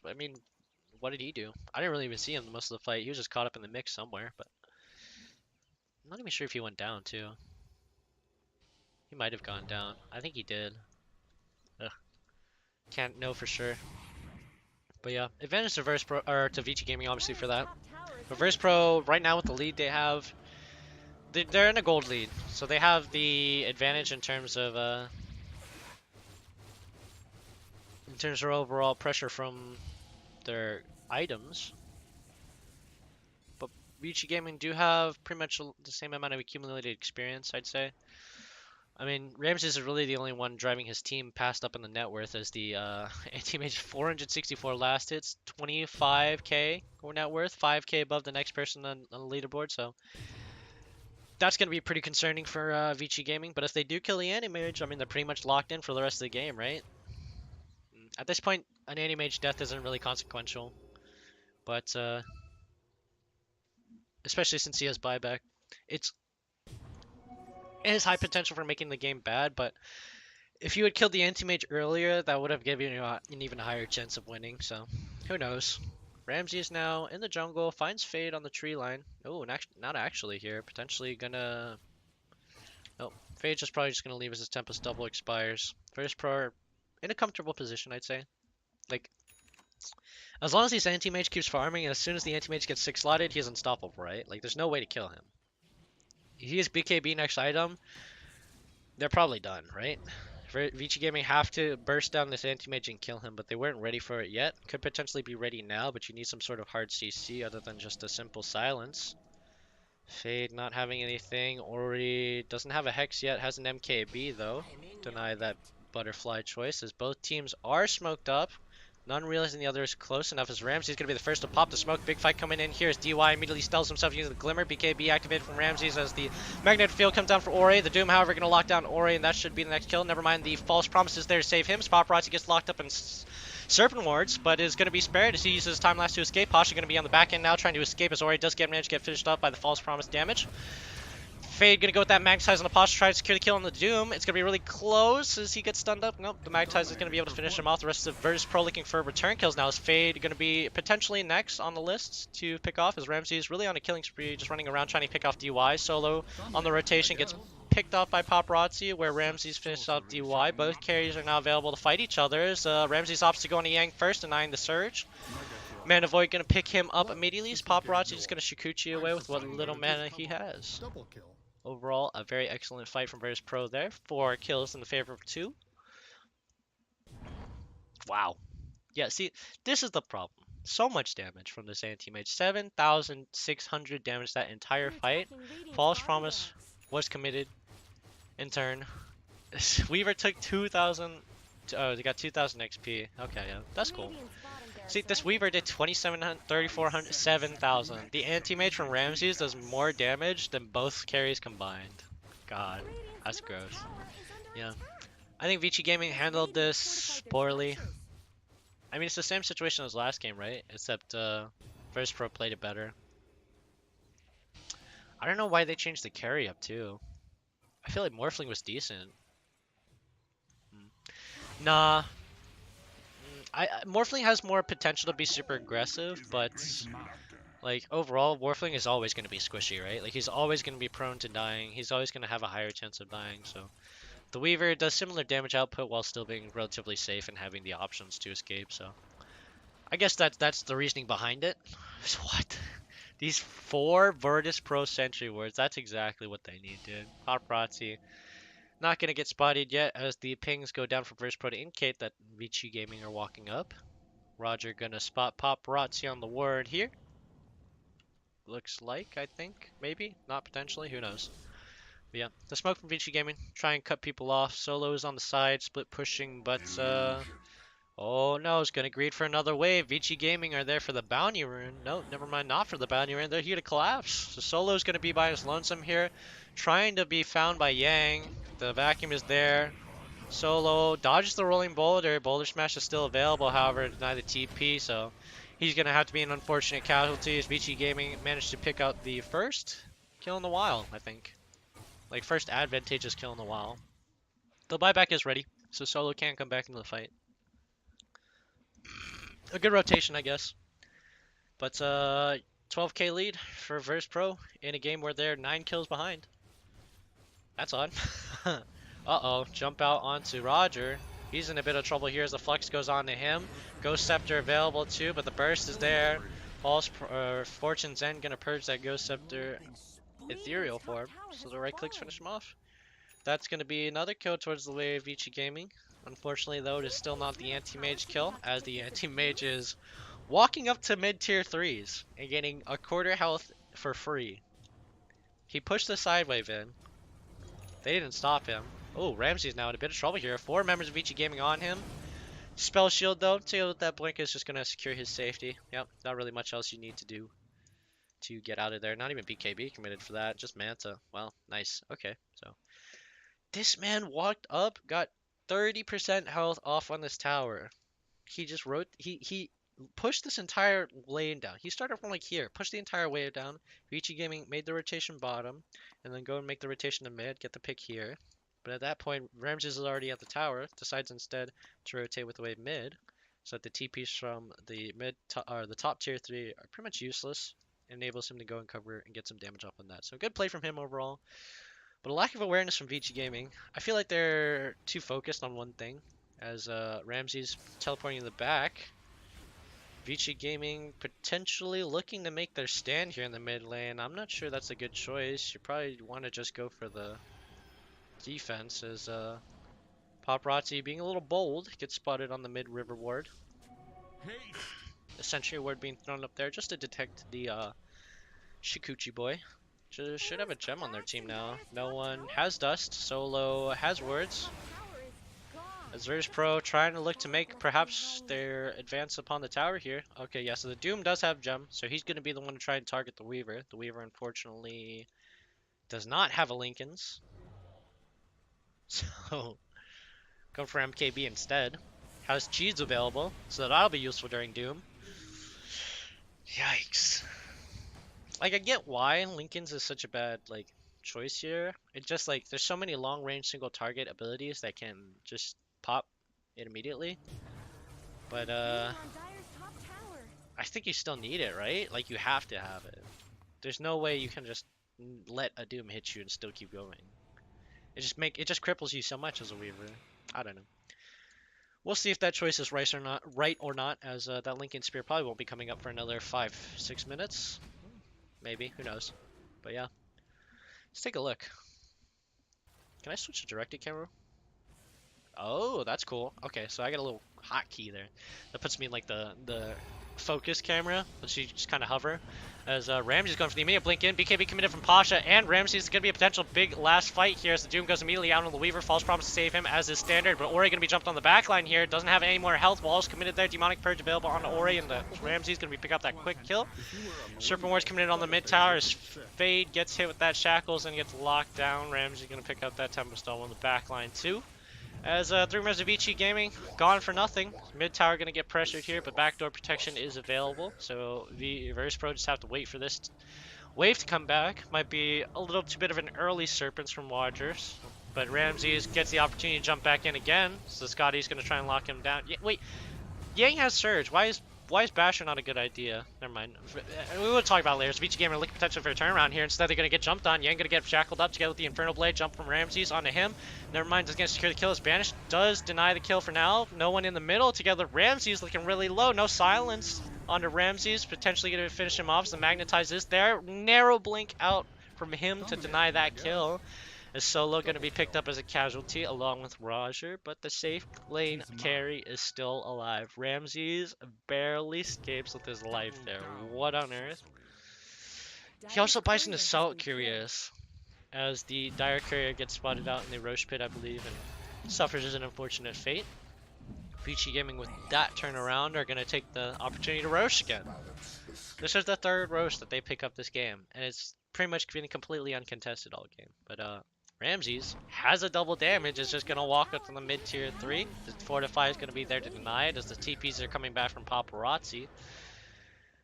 I mean, what did he do? I didn't really even see him most of the fight. He was just caught up in the mix somewhere, but I'm not even sure if he went down too. He might have gone down. I think he did. Ugh. Can't know for sure. But yeah, advantage to Virtus.Pro, or to Vici Gaming obviously for that. But Virtus.Pro, right now with the lead they have, they're in a gold lead, so they have the advantage in terms of overall pressure from their items. But Vici Gaming do have pretty much the same amount of accumulated experience, I'd say. I mean, Ramses is really the only one driving his team past up in the net worth as the Anti-Mage 464 last hits, 25k or net worth, 5k above the next person on the leaderboard, so that's going to be pretty concerning for Vici Gaming. But if they do kill the Anti-Mage, I mean, they're pretty much locked in for the rest of the game, right? At this point, an Anti-Mage death isn't really consequential, but especially since he has buyback, it has high potential for making the game bad, but if you had killed the Anti-Mage earlier, that would have given you an even higher chance of winning, so who knows. Ramsey is now in the jungle, finds Fade on the tree line. Oh, not actually here. Potentially gonna... Oh, Fade's just probably just gonna leave as his Tempest double expires. Virtus.Pro in a comfortable position, I'd say. Like, as long as this Anti-Mage keeps farming, and as soon as the Anti-Mage gets 6-slotted, he's unstoppable, right? Like, there's no way to kill him. He is BKB next item, they're probably done, right? Vici Gaming have to burst down this Anti-Mage and kill him, but they weren't ready for it yet. Could potentially be ready now, but you need some sort of hard CC other than just a simple silence. Fade not having anything. Ori doesn't have a Hex yet, has an MKB though. Deny that butterfly choice, as both teams are smoked up. None realizing the other is close enough, as Ramsey's going to be the first to pop the smoke. Big fight coming in here as DY immediately steals himself using the Glimmer. BKB activated from Ramses as the Magnetic Field comes down for Ori. The Doom, however, going to lock down Ori, and that should be the next kill. Never mind, the False Promises there to save him. Paparazzi gets locked up in Serpent Wards, but is going to be spared as he uses his time lapse to escape. Pasha going to be on the back end now, trying to escape as Ori does manage to get finished up by the False Promise damage. Fade gonna go with that Magtize on the posture, try to secure the kill on the Doom. It's gonna be really close as he gets stunned up. Nope, the Magtize is gonna be able to finish him off. The rest of Virtus.Pro looking for return kills now. Is Fade gonna be potentially next on the list to pick off as Ramsey is really on a killing spree, just running around trying to pick off DY. Solo on the rotation gets picked off by Paparazzi, where Ramsey's finished off DY. Both carries are now available to fight each other as Ramsey's opts to go on a Yang first, denying the surge. Mana Void gonna pick him up immediately. As Paparazzi just gonna Shikuchi away with what little mana he has. Double kill. Overall, a very excellent fight from Virtus.Pro there. 4 kills in the favor of 2. Wow. Yeah, see, this is the problem. So much damage from this anti-mage. 7,600 damage that entire fight. False Promise was committed in turn. Weaver took 2,000. Oh, they got 2,000 XP. Okay, yeah, that's cool. See, this Weaver did 2,700, 3,400, 7,000. The anti-mage from Ramses does more damage than both carries combined. God, that's gross. Yeah. I think Vici Gaming handled this poorly. I mean, it's the same situation as last game, right? Except, Virtus.Pro played it better. I don't know why they changed the carry up, too. I feel like Morphling was decent. Nah. Morphling has more potential to be super aggressive, but like overall, Morphling is always going to be squishy, right? Like he's always going to be prone to dying. He's always going to have a higher chance of dying. So the Weaver does similar damage output while still being relatively safe and having the options to escape. So I guess that's the reasoning behind it. What? These 4 Virtus.Pro Sentry Wards, that's exactly what they need, dude. Paparazzi. Not going to get spotted yet as the pings go down from Virtus.Pro to indicate that Vici Gaming are walking up. Roger going to spot Paparazzi on the ward here. Looks like, I think. Maybe. Not potentially. Who knows. But yeah, the smoke from Vici Gaming. Try and cut people off. Solo's on the side. Split pushing, but oh no, it's going to greed for another wave. Vici Gaming are there for the bounty rune. No, never mind, not for the bounty rune. They're here to collapse. So Solo's going to be by his lonesome here. Trying to be found by Yang. The vacuum is there. Solo dodges the rolling boulder. Boulder smash is still available, however, deny the TP, so he's going to have to be an unfortunate casualty as Vici Gaming managed to pick out the first kill in the while, I think. Like, first advantageous kill in the while. The buyback is ready, so Solo can't come back into the fight. A good rotation, I guess. But 12k lead for Virtus.Pro in a game where they're 9 kills behind. That's odd. Uh-oh, jump out onto Roger. He's in a bit of trouble here as the flex goes on to him. Ghost Scepter available too, but the burst is there. Fortune's End gonna purge that Ghost Scepter ethereal form, so the right clicks finish him off. That's gonna be another kill towards the way of Vici Gaming. Unfortunately though, it is still not the anti-mage kill, as the anti-mage is walking up to mid-tier 3s and getting a quarter health for free. He pushed the side wave in. They didn't stop him. Oh, Ramsey's now in a bit of trouble here. 4 members of Vici Gaming on him. Spell shield though, so that blink is just gonna secure his safety. Yep, not really much else you need to do to get out of there. Not even BKB committed for that, just Manta. Well, nice. Okay, so this man walked up, got 30% health off on this tower. He just wrote, he pushed this entire lane down. He started from like here, pushed the entire wave down. Vici Gaming made the rotation bottom, and then go and make the rotation to mid, get the pick here. But at that point, Ramses is already at the tower, decides instead to rotate with the wave mid, so that the TPs from the the top tier 3 are pretty much useless. Enables him to go and cover and get some damage off on that. So good play from him overall. But a lack of awareness from Vici Gaming. I feel like they're too focused on one thing, as Ramses teleporting in the back. Vici Gaming potentially looking to make their stand here in the mid lane. I'm not sure that's a good choice. You probably want to just go for the defense as Paparazzi being a little bold gets spotted on the mid river ward. The sentry ward being thrown up there just to detect the Shikuchi boy. Should have a gem on their team now. No one has dust. Solo has wards. As Virtus.Pro trying to look to make perhaps their advance upon the tower here. Okay, yeah, so the Doom does have gem, so he's going to be the one to try and target the Weaver. The Weaver unfortunately does not have a Lincoln's. So, go for MKB instead. Has cheese available, so that'll be useful during Doom. Yikes. Like, I get why Lincoln's is such a bad, like, choice here. It just like there's so many long range single target abilities that can just pop it immediately. But On Dire's top tower. I think you still need it, right? Like you have to have it. There's no way you can just let a Doom hit you and still keep going. It just cripples you so much as a Weaver. I don't know. We'll see if that choice is right or not, as that Lincoln Spear probably won't be coming up for another 5-6 minutes. Maybe, who knows. But yeah. Let's take a look. Can I switch to directed camera? Oh, that's cool. Okay, so I got a little hotkey there. That puts me in like the focus camera, but you just kind of hover. As Ramsey's going for the immediate blink in, BKB committed from Pasha, and Ramsey's going to be a potential big last fight here as the Doom goes immediately out on the Weaver. False promise to save him as is standard, but Ori going to be jumped on the back line here. Doesn't have any more health. Walls committed there. Demonic Purge available on Ori, and the Ramsey's going to be pick up that quick kill. Serpent Ward's coming in on the mid tower as Fade gets hit with that Shackles and gets locked down. Ramsey's going to pick up that Tempestone on the back line too. As 3 members of Vici Gaming gone for nothing. Mid tower going to get pressured here, but backdoor protection is available. So Virtus.Pro just have to wait for this wave to come back. Might be a little too bit of an early Serpents from Watchers. But Ramses gets the opportunity to jump back in again. So Scotty's going to try and lock him down. Wait, Yang has Surge. Why is Basher not a good idea? Never mind. We will talk about layers. Vici Gamer looking potential for a turnaround here. Instead, they're going to get jumped on. Yang going to get shackled up together with the Infernal Blade. Jump from Ramses onto him. Never mind, is going to secure the kill. Is banished. Does deny the kill for now. No one in the middle. Together, Ramses looking really low. No silence onto Ramses. Potentially going to finish him off. So Magnetize is there. Narrow blink out from him to deny that kill. Is Solo going to be picked up as a casualty along with Roger, but the safe lane carry is still alive. Ramses barely escapes with his life there. What on earth? He also buys into Salt Curious as the Dire Courier gets spotted out in the Roche Pit, I believe, and suffers an unfortunate fate. Vici Gaming with that turnaround are going to take the opportunity to Roche again. This is the third Roche that they pick up this game, and it's pretty much been completely uncontested all game. But Ramses has a double damage, is just going to walk up to the mid tier 3. The Fortify is going to be there to deny it as the TPs are coming back from Paparazzi.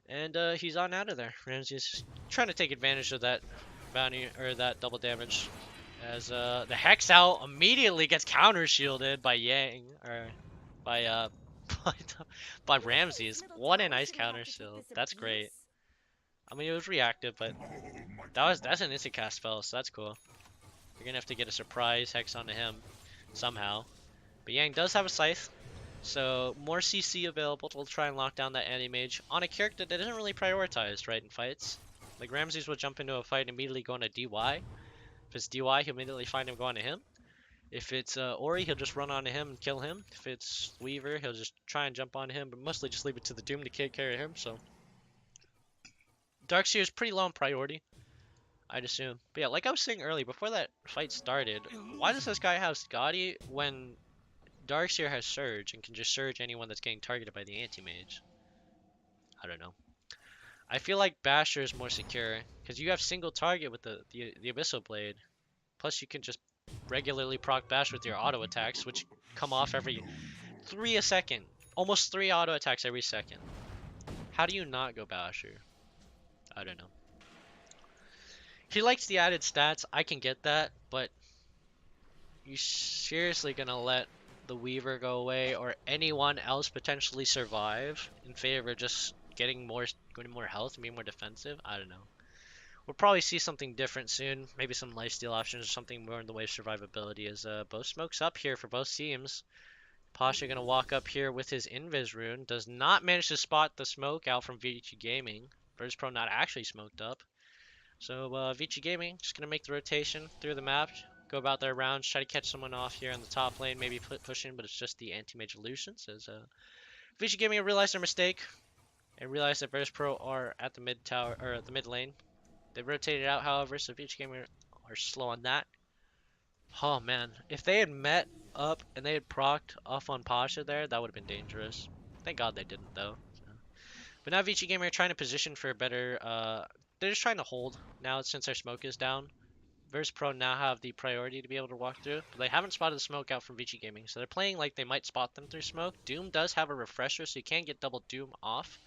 And he's on out of there. Ramses trying to take advantage of that bounty, or that double damage. As the Hex out immediately gets counter shielded by Yang, or by by Ramses. What a nice counter shield. That's great. I mean, it was reactive, but that's an instant cast spell, so that's cool. You're gonna have to get a surprise Hex onto him somehow. But Yang does have a Scythe, so more CC available to try and lock down that anti-mage on a character that isn't really prioritized, right, in fights. Like Ramses will jump into a fight and immediately go into DY. If it's DY, he'll immediately find him going to him. If it's Ori, he'll just run onto him and kill him. If it's Weaver, he'll just try and jump onto him, but mostly just leave it to the Doom to carry him. So Darkseer is pretty low in priority, I'd assume. But yeah, like I was saying earlier, before that fight started, why does this guy have Scotty when Darkseer has Surge and can just Surge anyone that's getting targeted by the Anti-Mage? I don't know. I feel like Basher is more secure, because you have single target with the Abyssal Blade. Plus you can just regularly proc Bash with your auto attacks, which come off every 3 a second. Almost 3 auto attacks every second. How do you not go Basher? I don't know. He likes the added stats, I can get that, but you seriously gonna let the Weaver go away or anyone else potentially survive in favor of just getting more health and being more defensive? I don't know. We'll probably see something different soon. Maybe some lifesteal options or something more in the way of survivability as both smokes up here for both teams. Pasha gonna walk up here with his Invis rune. Does not manage to spot the smoke out from Vici Gaming. Virtus.Pro not actually smoked up. So Vici Gaming just going to make the rotation through the map, go about their rounds, try to catch someone off here in the top lane, maybe push in, but it's just the anti-mage illusions. As Vici Gaming realized their mistake and realized that Virtus.Pro are at the mid tower, or at the mid lane. They rotated out, however, so Vici Gaming are slow on that. Oh man, if they had met up and they had procced off on Pasha there, that would have been dangerous. Thank God they didn't though. So. But now Vici Gaming are trying to position for a better they're just trying to hold now since their smoke is down. Virtus.Pro now have the priority to be able to walk through, but they haven't spotted the smoke out from Vici Gaming, so they're playing like they might spot them through smoke. Doom does have a refresher, so you can get double Doom off,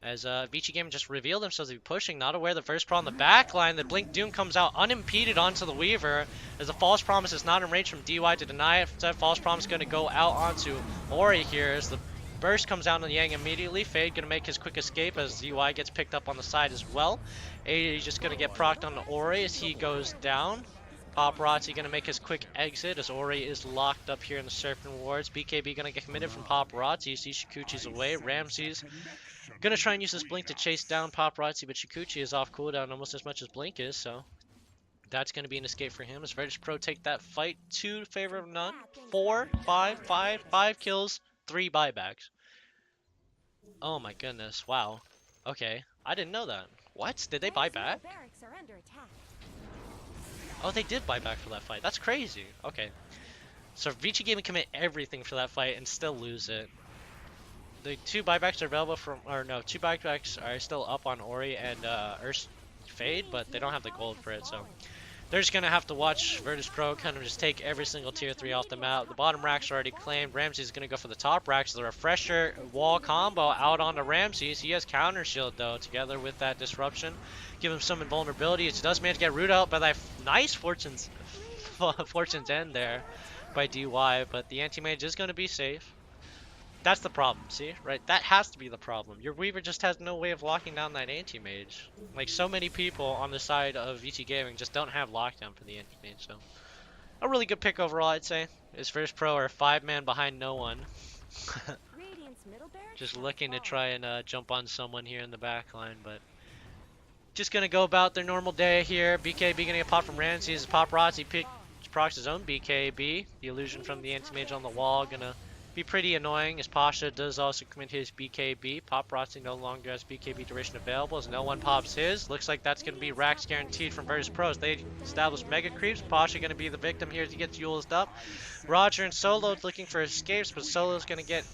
As Vici Gaming just revealed themselves to be pushing, not aware the Virtus.Pro on the back line. The Blink Doom comes out unimpeded onto the Weaver, as the False Promise is not in range from DY to deny it. Instead, False Promise going to go out onto Ori here, as the burst comes out on Yang immediately. Fade going to make his quick escape as DY gets picked up on the side as well. 80 just going to get procced on Ori as he goes down. Paparazzi going to make his quick exit as Ori is locked up here in the Serpent Wards. BKB going to get committed from Paparazzi. You see Shikuchi's away. Ramsey's going to try and use this Blink to chase down Paparazzi, but Shikuchi is off cooldown almost as much as Blink is, so that's going to be an escape for him as Virtus.Pro take that fight 2 to favor of none. 4, 5, 5, 5 kills, 3 buybacks. Oh my goodness, wow. Okay, I didn't know that. What? Did they buy back? Oh, they did buy back for that fight. That's crazy. Okay. So Vici Gaming commit everything for that fight and still lose it. The 2 buybacks are available from, or no, 2 buybacks are still up on Ori and Fade, but they don't have the gold for it, so they're just gonna have to watch Virtus.Pro kind of just take every single tier 3 off the map. The bottom racks are already claimed. Ramsey's gonna go for the top racks. The refresher wall combo out onto Ramsey's. He has counter shield though, together with that disruption, give him some invulnerability. It does manage to get rooted out by that nice Fortune's End there by DY, but the anti-mage is gonna be safe. That's the problem, see? Right? That has to be the problem. Your Weaver just has no way of locking down that anti-mage. Like, so many people on the side of Vici Gaming just don't have lockdown for the anti-mage, so a really good pick overall, I'd say. His first pro are 5-man behind no one. Just looking to try and jump on someone here in the back line, but just gonna go about their normal day here. BKB gonna get popped from Ramsey as Paparazzi procs his own BKB. The illusion from the anti-mage on the wall gonna be pretty annoying as Pasha does also commit his BKB. Paparazzi no longer has BKB duration available as no one pops his. Looks like that's going to be racks guaranteed from Virtus.Pro as they establish mega creeps. Pasha going to be the victim here as he gets used up. Roger and Solo looking for escapes, but Solo's going to get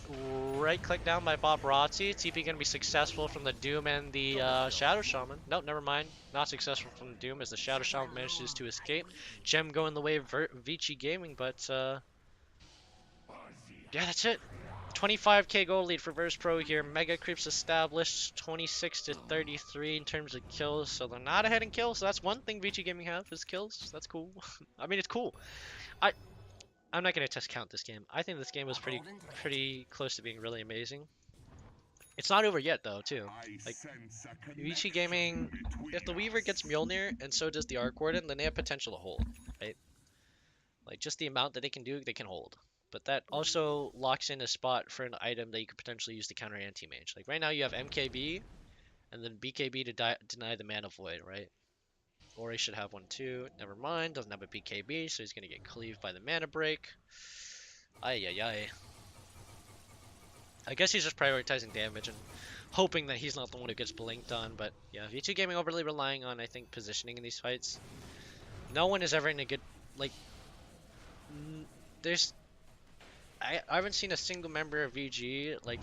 right clicked down by Paparazzi. TP going to be successful from the Doom and the Shadow Shaman. Nope, never mind. Not successful from the Doom as the Shadow Shaman manages to escape. Gem going the way of Vici Gaming, but yeah, that's it. 25k gold lead for Virtus.Pro here. Mega creeps established, 26 to 33 in terms of kills. So they're not ahead in kills. So that's one thing Vici Gaming have is kills. That's cool. I mean, it's cool. I'm not gonna test count this game. I think this game was pretty close to being really amazing. It's not over yet though, too. Like Vici Gaming, if the Weaver gets Mjolnir and so does the Arc Warden, then they have potential to hold, right? Like just the amount that they can do, they can hold. But that also locks in a spot for an item that you could potentially use to counter anti-mage. Like right now you have MKB, and then BKB to deny the Mana Void, right? Or he should have one too. Never mind, doesn't have a BKB, so he's going to get cleaved by the Mana Break. Ay ay ay. I guess he's just prioritizing damage and hoping that he's not the one who gets blinked on. But yeah, Vici Gaming overly relying on, I think, positioning in these fights. No one is ever in a good, like, I haven't seen a single member of VG like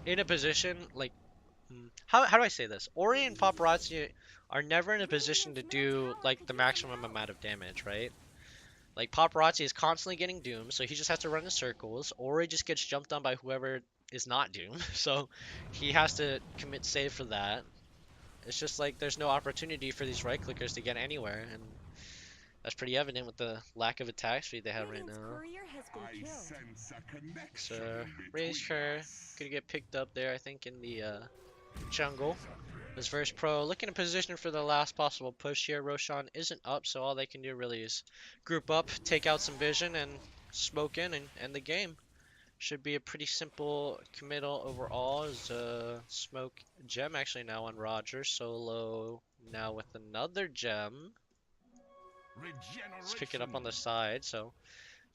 in a position like how do I say this? Ori and Paparazzi are never in a position to do like the maximum amount of damage, right? Like Paparazzi is constantly getting doomed, so he just has to run in circles. Ori just gets jumped on by whoever is not doomed, so he has to commit save for that. It's just like there's no opportunity for these right clickers to get anywhere, and that's pretty evident with the lack of attack speed they have right now. So, Razor gonna get picked up there, I think, in the jungle. This Virtus.Pro looking to position for the last possible push here. Roshan isn't up, so all they can do really is group up, take out some vision, and smoke in and end the game. Should be a pretty simple committal overall. Is smoke gem actually now on Roger. Solo now with another gem. Let's pick it up on the side. So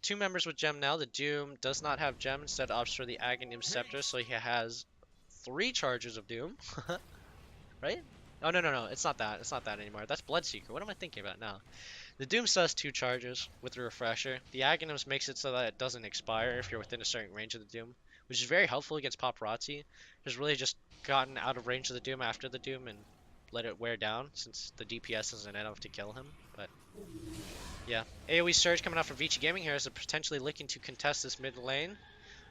2 members with gem now. The Doom does not have gem, instead opts for the Aghanim Scepter, so he has 3 charges of Doom. Right? Oh no, it's not that. It's not that anymore. That's Bloodseeker. What am I thinking about now? The Doom still has 2 charges with the refresher. The Aghanims makes it so that it doesn't expire if you're within a certain range of the Doom, which is very helpful against Paparazzi. Has really just gotten out of range of the Doom after the Doom and let it wear down since the DPS isn't enough to kill him. But yeah, AoE Surge coming out from Vici Gaming here is potentially looking to contest this mid lane.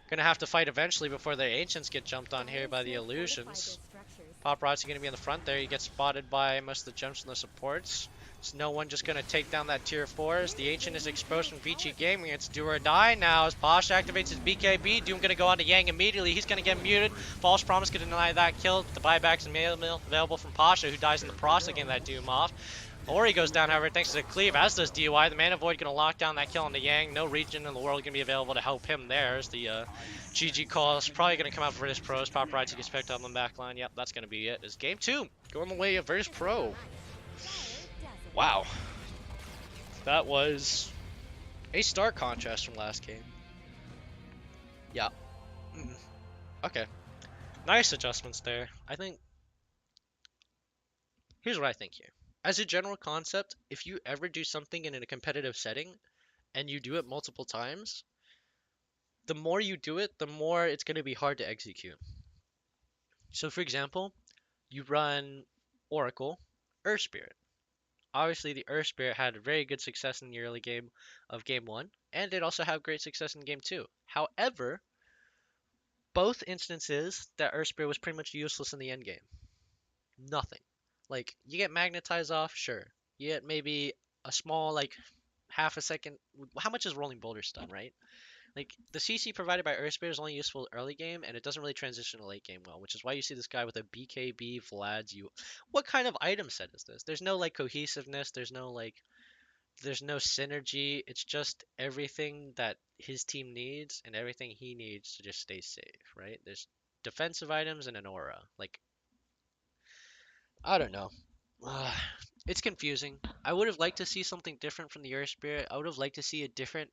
Gonna have to fight eventually before the Ancients get jumped on here by the Alliance have fortified Illusions. their structures. Paparazzi gonna be in the front there. He gets spotted by most of the jumps and the supports. There's no one just gonna take down that tier 4 as the Ancient is exposed from Vici Gaming. It's do or die now as Posh activates his BKB. Doom gonna go on to Yang immediately. He's gonna get muted. False Promise gonna deny that kill. The buybacks and mail available from Pasha, who dies in the process getting that Doom off. Ori goes down, however, thanks to the cleave, as does DUI. The Mana Void gonna lock down that kill on the Yang. No region in the world gonna be available to help him there. As the GG call is probably gonna come out for Virtus.Pro. Paparazzi gets picked up on the back line. Yep, that's gonna be it. It's game 2 going the way of Virtus.Pro. Wow. That was a stark contrast from last game. Yeah. Okay. Nice adjustments there. I think... Here's what I think here. As a general concept, if you ever do something in a competitive setting, and you do it multiple times, the more you do it, the more it's going to be hard to execute. So for example, you run Oracle, Earth Spirit. Obviously, the Earth Spirit had very good success in the early game of Game 1, and it also had great success in Game 2. However, both instances, that Earth Spirit was pretty much useless in the end game. Nothing. Like, you get magnetized off, sure. You get maybe a small, like, half a second. How much is Rolling Boulder stun, right? Like, the CC provided by Earth Spirit is only useful early game, and it doesn't really transition to late game well, which is why you see this guy with a BKB, Vlad's, you... What kind of item set is this? There's no, like, cohesiveness, there's no synergy. It's just everything that his team needs and everything he needs to just stay safe, right? There's defensive items and an aura. Like, I don't know. It's confusing. I would have liked to see something different from the Earth Spirit. I would have liked to see a different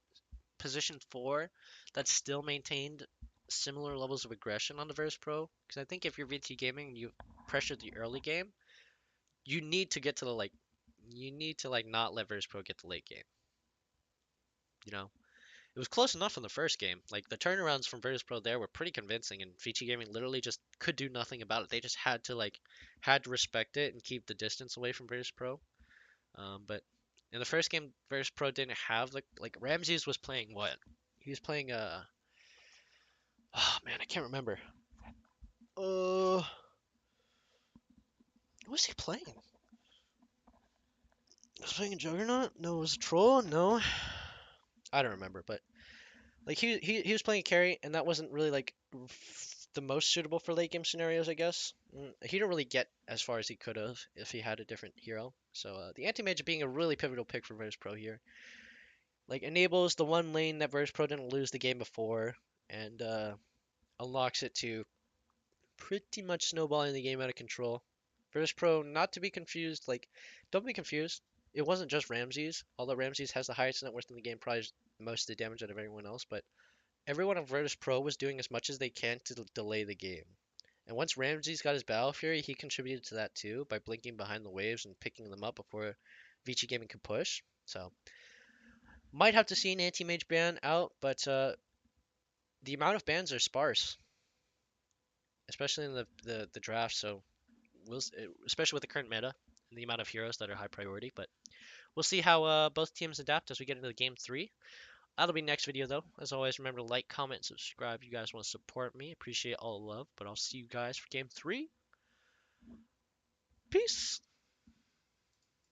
position 4 that still maintained similar levels of aggression on the Virtus.Pro. Because I think if you're VT Gaming and you pressure the early game, you need to get to the you need to not let Virtus.Pro get the late game. You know, it was close enough in the first game. Like, the turnarounds from Virtus.Pro there were pretty convincing, and Vici Gaming literally just could do nothing about it. They just had to respect it and keep the distance away from Virtus.Pro. But in the first game, Virtus.Pro didn't have Ramses was playing what? He was playing oh man, I can't remember. What was he playing? Was he playing a Juggernaut? No, it was a Troll? No. I don't remember, but like he was playing a carry, and that wasn't really the most suitable for late game scenarios, I guess. He didn't really get as far as he could have if he had a different hero. So the anti-mage being a really pivotal pick for Virtus.Pro here. Like, enables the one lane that Virtus.Pro didn't lose the game before, and unlocks it to pretty much snowballing the game out of control. Virtus.Pro, not to be confused, don't be confused. It wasn't just Ramses, although Ramses has the highest net worth in the game, probably most of the damage out of everyone else, but everyone on Virtus.Pro was doing as much as they can to delay the game. And once Ramses got his Battle Fury, he contributed to that too, by blinking behind the waves and picking them up before Vici Gaming could push. So, might have to see an anti-mage ban out, but the amount of bans are sparse, especially in the draft. So especially with the current meta and the amount of heroes that are high priority. But we'll see how both teams adapt as we get into the game 3. That'll be next video though. As always, remember to like, comment, subscribe if you guys want to support me. Appreciate all the love. But I'll see you guys for game 3. Peace.